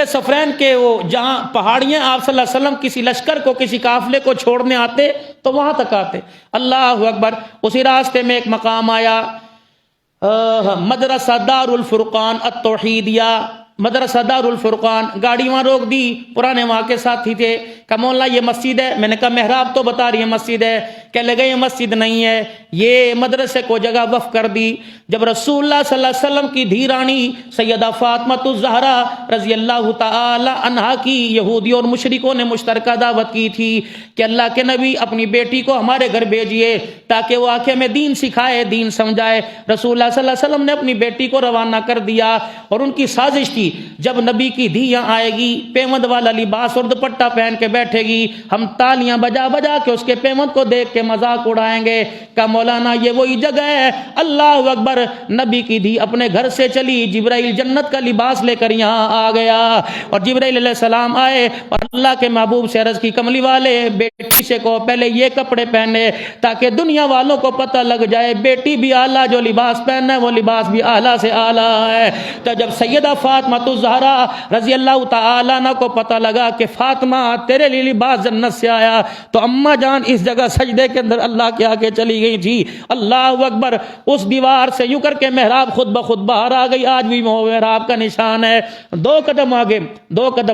صفرین کے وہ جہاں پہاڑیاں آپ صلی اللہ علیہ وسلم کسی لشکر کو کسی قافلے کو چھوڑنے آتے تو وہاں تک آتے. اللہ اکبر. اسی راستے میں ایک مقام آیا مدرسہ دار الفرقان التوحیدیہ, مدرسہ دار الفرقان. گاڑی وہاں روک دی, پرانے وہاں کے ساتھی تھے. کہا مولا یہ مسجد ہے. میں نے کہا محراب تو بتا رہی ہے مسجد ہے. کہنے لگے یہ مسجد نہیں ہے, یہ مدرسے کو جگہ وقف کر دی. جب رسول اللہ صلی اللہ علیہ وسلم کی دھی رانی سیدہ فاطمہ الزہرا رضی اللہ تعالی عنہا کی یہودیوں اور مشرکوں نے مشترکہ دعوت کی تھی کہ اللہ کے نبی اپنی بیٹی کو ہمارے گھر بھیجیے تاکہ وہ آ کے ہمیں دین سکھائے, دین سمجھائے. رسول اللہ صلی اللہ علیہ وسلم نے اپنی بیٹی کو روانہ کر دیا اور ان کی سازش تھی جب نبی کی دھی یہاں آئے گی پیوند والا لباس اور دوپٹہ پہن کے بیٹھے گی, ہم تالیاں بجا بجا کے اس کے پیوند کو دیکھ کے مذاق اڑائیں گے. کہ مولانا یہ وہی جگہ ہے. اللہ اکبر. نبی کی دھی اپنے گھر سے چلی, جبرائیل جنت کا لباس لے کر یہاں آ گیا اور جبرائیل علیہ السلام آئے اور اللہ کے محبوب سے عرض کی کملی والے بیٹی سے کو پہلے یہ کپڑے پہنے تاکہ دنیا والوں کو پتہ لگ جائے بیٹی بھی اعلیٰ جو لباس پہننا ہے وہ لباس بھی اعلیٰ سے اعلیٰ ہے. تو جب سیدہ فاطمہ الزہرا رضی اللہ تعالیٰ عنہ کو پتہ لگا کہ فاطمہ تیرے لیے لباس جنت سے آیا تو اماں جان اس جگہ سجدے کے اندر اللہ کے آگے چلی گئی تھی. اللہ اکبر. اس دیوار سے یوں کر کے محراب خود بخود باہر آ گئی. آج بھی محراب کا نشان ہے. 2 قدم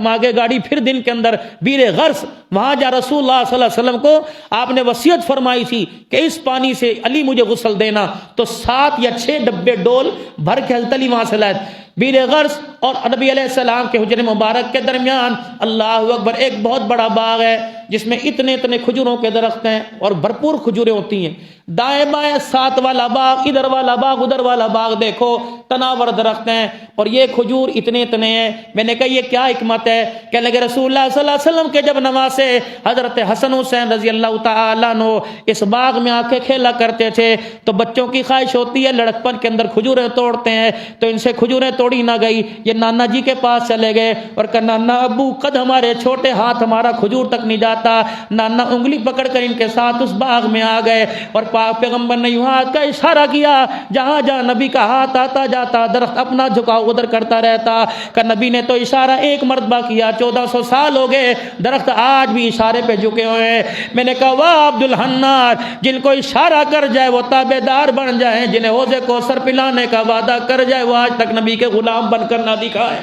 آگے گاڑی پھر دن کے اندر بیر غرس وہاں جا رسول اللہ صلی اللہ علیہ وسلم کو آپ نے وصیت فرمائی تھی کہ اس پانی سے علی مجھے غسل دینا, تو 7 یا 6 ڈبے ڈول بھر کے حضرت علی وہاں سے لائے. بیر غرس اور نبی علیہ السلام کے حجر مبارک کے درمیان اللہ اکبر ایک بہت بڑا باغ ہے جس میں اتنے کھجوروں کے درخت ہیں اور بھرپور کھجوریں ہوتی ہیں. دائیں بائیں 7 والا باغ, ادھر والا باغ, ادھر والا باغ, دیکھو تناور درخت ہیں اور یہ کھجور اتنے ہیں. میں نے کہا یہ کیا حکمت ہے؟ کہنے لگے رسول اللہ صلی اللہ علیہ وسلم کے جب نواسے حضرت حسن حسین رضی اللہ تعالیٰ عنہ اس باغ میں آ کے کھیلا کرتے تھے تو بچوں کی خواہش ہوتی ہے لڑکپن کے اندر کھجوریں توڑتے ہیں, تو ان سے کھجوریں توڑی نہ گئی. یہ نانا جی کے پاس چلے گئے اور کہا نانا ابو قد ہمارے چھوٹے ہاتھ ہمارا کھجور تک نہیں جاتا. نانا انگلی پکڑ کر ان کے ساتھ اس باغ میں آ گئے اور پاک پیغمبر نے یوں ہاتھ کا اشارہ کیا, جہاں جہاں نبی کا ہاتھ آتا جاتا درخت اپنا جھکاؤ ادھر کرتا رہتا. کہ نبی نے تو اشارہ ایک مرتبہ کیا, 1400 سال ہو گئے درخت آج بھی اشارے پہ جھکے ہوئے ہیں. میں نے کہا واہ عبد الحنان, جن کو اشارہ کر جائے وہ تابع دار بن جائیں, جنہیں حوض کوثر پلانے کا وعدہ کر جائے وہ آج تک نبی کے غلام بن کر نہ دکھائے.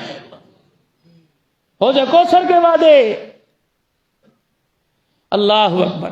حوض کوثر کے وعدے. اللہ اکبر.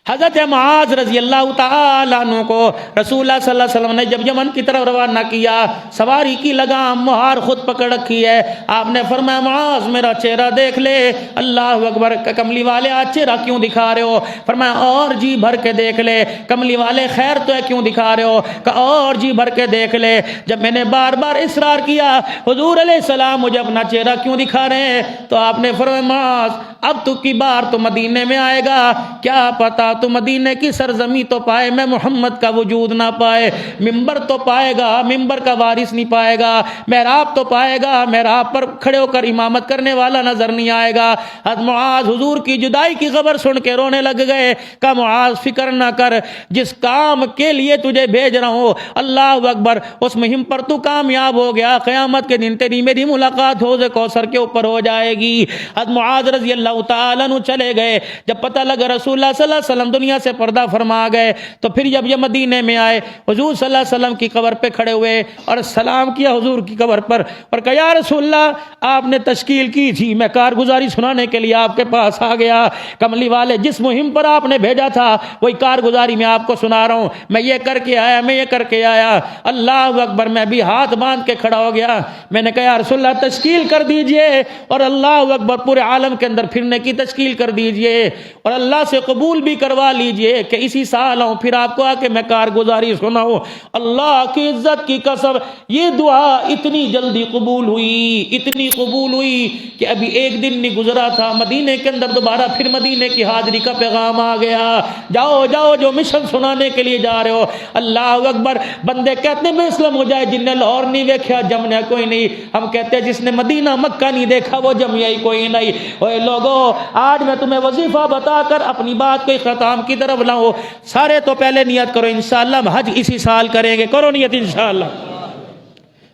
حضرت معاذ رضی اللہ تعالیٰ عنہ کو رسول اللہ صلی اللہ علیہ وسلم نے جب یمن کی طرف روانہ کیا, سواری کی لگام مہار خود پکڑ رکھی ہے. آپ نے فرمایا معاذ میرا چہرہ دیکھ لے. اللہ اکبر. کملی والے آج چہرہ کیوں دکھا رہے ہو؟ فرمایا اور جی بھر کے دیکھ لے. کملی والے خیر تو ہے کیوں دکھا رہے ہو؟ کہ اور جی بھر کے دیکھ لے. جب میں نے بار بار اصرار کیا حضور علیہ السلام مجھے اپنا چہرہ کیوں دکھا رہے ہیں, تو آپ نے فرمایا معاذ اب تو کی بار تو مدینے میں آئے گا, کیا پتا تو مدینے کی سرزمی تو پائے میں محمد کا وجود نہ پائے. ممبر تو پائے گا, ممبر کا وارث نہیں پائے گا. محراب تو پائے گا, محراب پر کھڑے ہو کر امامت کرنے والا نظر نہیں آئے گا. حضرت معاذ حضور کی جدائی کی خبر سن کے رونے لگ گئے. کہا معاذ فکر نہ کر, جس کام کے لیے تجھے بھیج رہا ہوں اللہ اکبر اس مہم پر تو کامیاب ہو گیا, قیامت کے دن تیری میری ملاقات حوض کوثر کے اوپر ہو جائے گی. حضرت معاذ رضی اللہ تعالیٰ عنہ چلے گئے. جب پتہ لگا رسول اللہ صلی اللہ علیہ وسلم دنیا سے پردہ فرما گئے تو پھر جب یہ مدینے میں آئے حضور صلی اللہ علیہ وسلم کی قبر پہ کھڑے ہوئے اور سلام کیا حضور کی قبر پر اور کہا یا رسول اللہ آپ نے تشکیل کی تھی, میں کارگزاری سنانے کے لیے آپ کے پاس آ گیا. کملی والے جس مہم پر آپ نے بھیجا تھا وہی کارگزاری میں آپ کو سنا رہا ہوں. میں یہ کر کے آیا, میں یہ کر کے آیا. اللہ اکبر. میں بھی ہاتھ باندھ کے کھڑا ہو گیا. میں نے کہا یا رسول اللہ تشکیل کر دیجئے, اور اللہ اکبر پورے عالم کے اندر پھر پھرنے کی تشکیل کر دیجئے اور اللہ سے قبول بھی کروا لیجئے کہ اسی سال آؤں پھر آپ کو آ کے میں کارگزاری سناؤں۔ اللہ کی عزت کی قسم یہ دعا اتنی جلدی قبول ہوئی، اتنی قبول ہوئی کہ ابھی ایک دن نہیں گزرا تھا مدینے کے اندر دوبارہ پھر مدینے کی حاضری کا پیغام آ گیا، جاؤ جاؤ جو مشن سنانے کے لیے جا رہے ہو۔ اللہ اکبر، بندے کہتے ہیں میں اسلام ہو جائے، جن نے لاہور نہیں دیکھا جمنا کوئی نہیں، ہم کہتے ہیں جس نے مدینہ مکہ نہیں دیکھا وہ جمیا ہی کوئی نہیں۔ اوے لوگو، آج میں تمہیں وظیفہ بتا کر اپنی بات کو اختتام کی طرف لاؤں۔ سارے تو پہلے نیت کرو انشاءاللہ ہم حج اسی سال کریں گے، کرو نیت انشاءاللہ،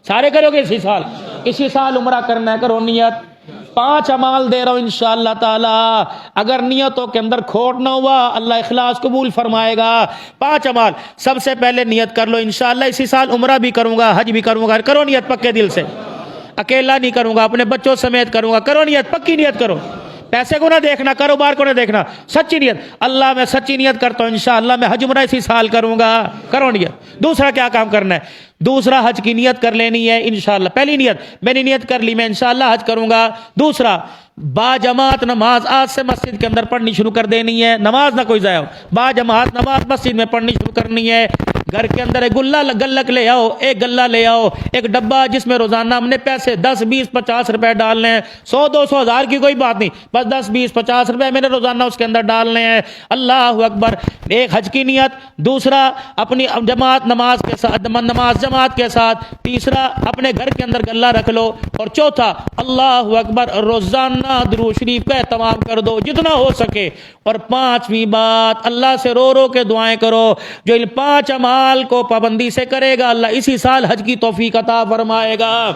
سارے کرو گے اسی سال عمرہ کرنا ہے، کرو نیت۔ 5 اعمال دے رہا ہوں انشاءاللہ تعالی، اگر نیتوں کے اندر کھوٹ نہ ہوا اللہ اخلاص قبول فرمائے گا۔ 5 اعمال، سب سے پہلے نیت کر لو انشاءاللہ اسی سال عمرہ بھی کروں گا حج بھی کروں گا، کرو نیت پکے دل سے، اکیلا نہیں کروں گا، اپنے بچوں سمیت کروں گا، کرو نیت، پکی نیت کرو، پیسے کو نہ دیکھنا، کاروبار کو نہ دیکھنا، سچی نیت، اللہ میں سچی نیت کرتا ہوں انشاءاللہ میں حج عمرہ اسی سال کروں گا، کرو نیت۔ دوسرا کیا کام کرنا ہے؟ دوسرا حج کی نیت کر لینی ہے انشاءاللہ۔ پہلی نیت میں نے نیت کر لی میں انشاءاللہ حج کروں گا۔ دوسرا با جماعت نماز آج سے مسجد کے اندر پڑھنی شروع کر دینی ہے، نماز نہ کوئی ضائع ہو، با جماعت نماز مسجد میں پڑھنی شروع کرنی ہے۔ گھر کے اندر ایک گلک لے آؤ، ایک گلہ لے آؤ، ایک ڈبہ جس میں روزانہ ہم نے پیسے 10 20 50 روپے ڈالنے ہیں، 100 200 1000 کی کوئی بات نہیں، بس 10 20 50 روپے میں نے روزانہ اس کے اندر ڈالنے ہیں۔ اللہ اکبر، ایک حج کی نیت، دوسرا اپنی جماعت نماز کے ساتھ، نماز جماعت کے ساتھ، تیسرا اپنے گھر کے اندر گلہ رکھ لو، اور چوتھا اللہ اکبر روزانہ درود شریف کا اہتمام کر دو جتنا ہو سکے، اور 5ویں بات اللہ سے رو رو کے دعائیں کرو، جو ان 5 اعمال کو پابندی سے کرے گا اللہ اسی سال حج کی توفیق عطا فرمائے گا۔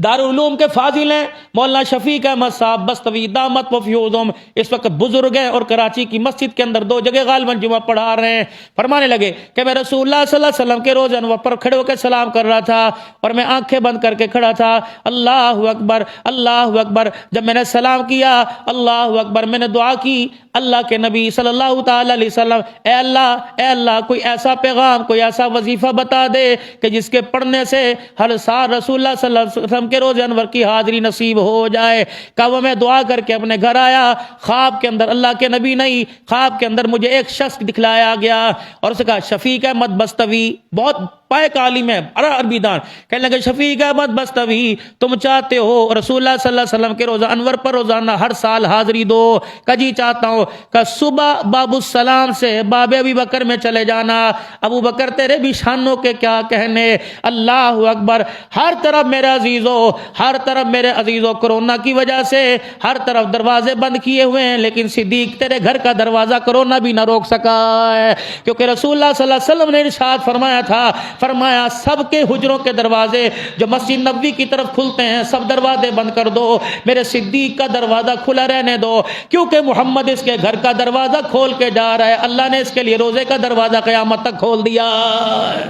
دارالعلوم کے فاضل ہیں مولانا شفیق احمد صاحب بستوی دامت وفیوزم، اس وقت بزرگ ہیں اور کراچی کی مسجد کے اندر 2 جگہ غالباً جمعہ پڑھا رہے ہیں۔ فرمانے لگے کہ میں رسول اللہ صلی اللہ علیہ وسلم کے روزہ انور پر کھڑے ہو کے سلام کر رہا تھا اور میں آنکھیں بند کر کے کھڑا تھا، اللہ اکبر اللہ اکبر، جب میں نے سلام کیا اللہ اکبر میں نے دعا کی، اللہ کے نبی صلی اللہ تعالی علیہ وسلم اے اللہ کوئی ایسا پیغام کوئی ایسا وظیفہ بتا دے کہ جس کے پڑھنے سے ہر سال رسول اللہ صلی اللہ علیہ وسلم کے روز انور کی حاضری نصیب ہو جائے۔ کہا وہ میں دعا کر کے اپنے گھر آیا، خواب کے اندر اللہ کے نبی نہیں، خواب کے اندر مجھے ایک شخص دکھلایا گیا اور اسے کہا شفیق احمد بستوی، بہت پائک عالم ہے عربی دان، کہنے لگے شفیق احمد بستوی تم چاہتے ہو رسول اللہ صلی اللہ علیہ وسلم کے روزہ انور پر روزانہ ہر سال حاضری دو؟ کہا جی چاہتا ہوں۔ کہ صبح باب السلام سے باب ابی بکر میں چلے جانا، ابو بکر تیرے بھی شانوں کے کیا کہنے، اللہ اکبر۔ ہر طرف میرے عزیزوں، ہر طرف میرے عزیزوں کرونا کی وجہ سے ہر طرف دروازے بند کیے ہوئے ہیں، لیکن صدیق تیرے گھر کا دروازہ کرونا بھی نہ روک سکا ہے، کیونکہ رسول اللہ صلی اللہ علیہ وسلم نے ارشاد فرمایا تھا، فرمایا سب کے حجروں کے دروازے جو مسجد نبوی کی طرف کھلتے ہیں سب دروازے بند کر دو، میرے صدیق کا دروازہ کھلا رہنے دو، کیونکہ محمد اس کے گھر کا دروازہ کھول کے جا رہا ہے، اللہ نے اس کے لیے روزے کا دروازہ قیامت تک کھول دیا ہے۔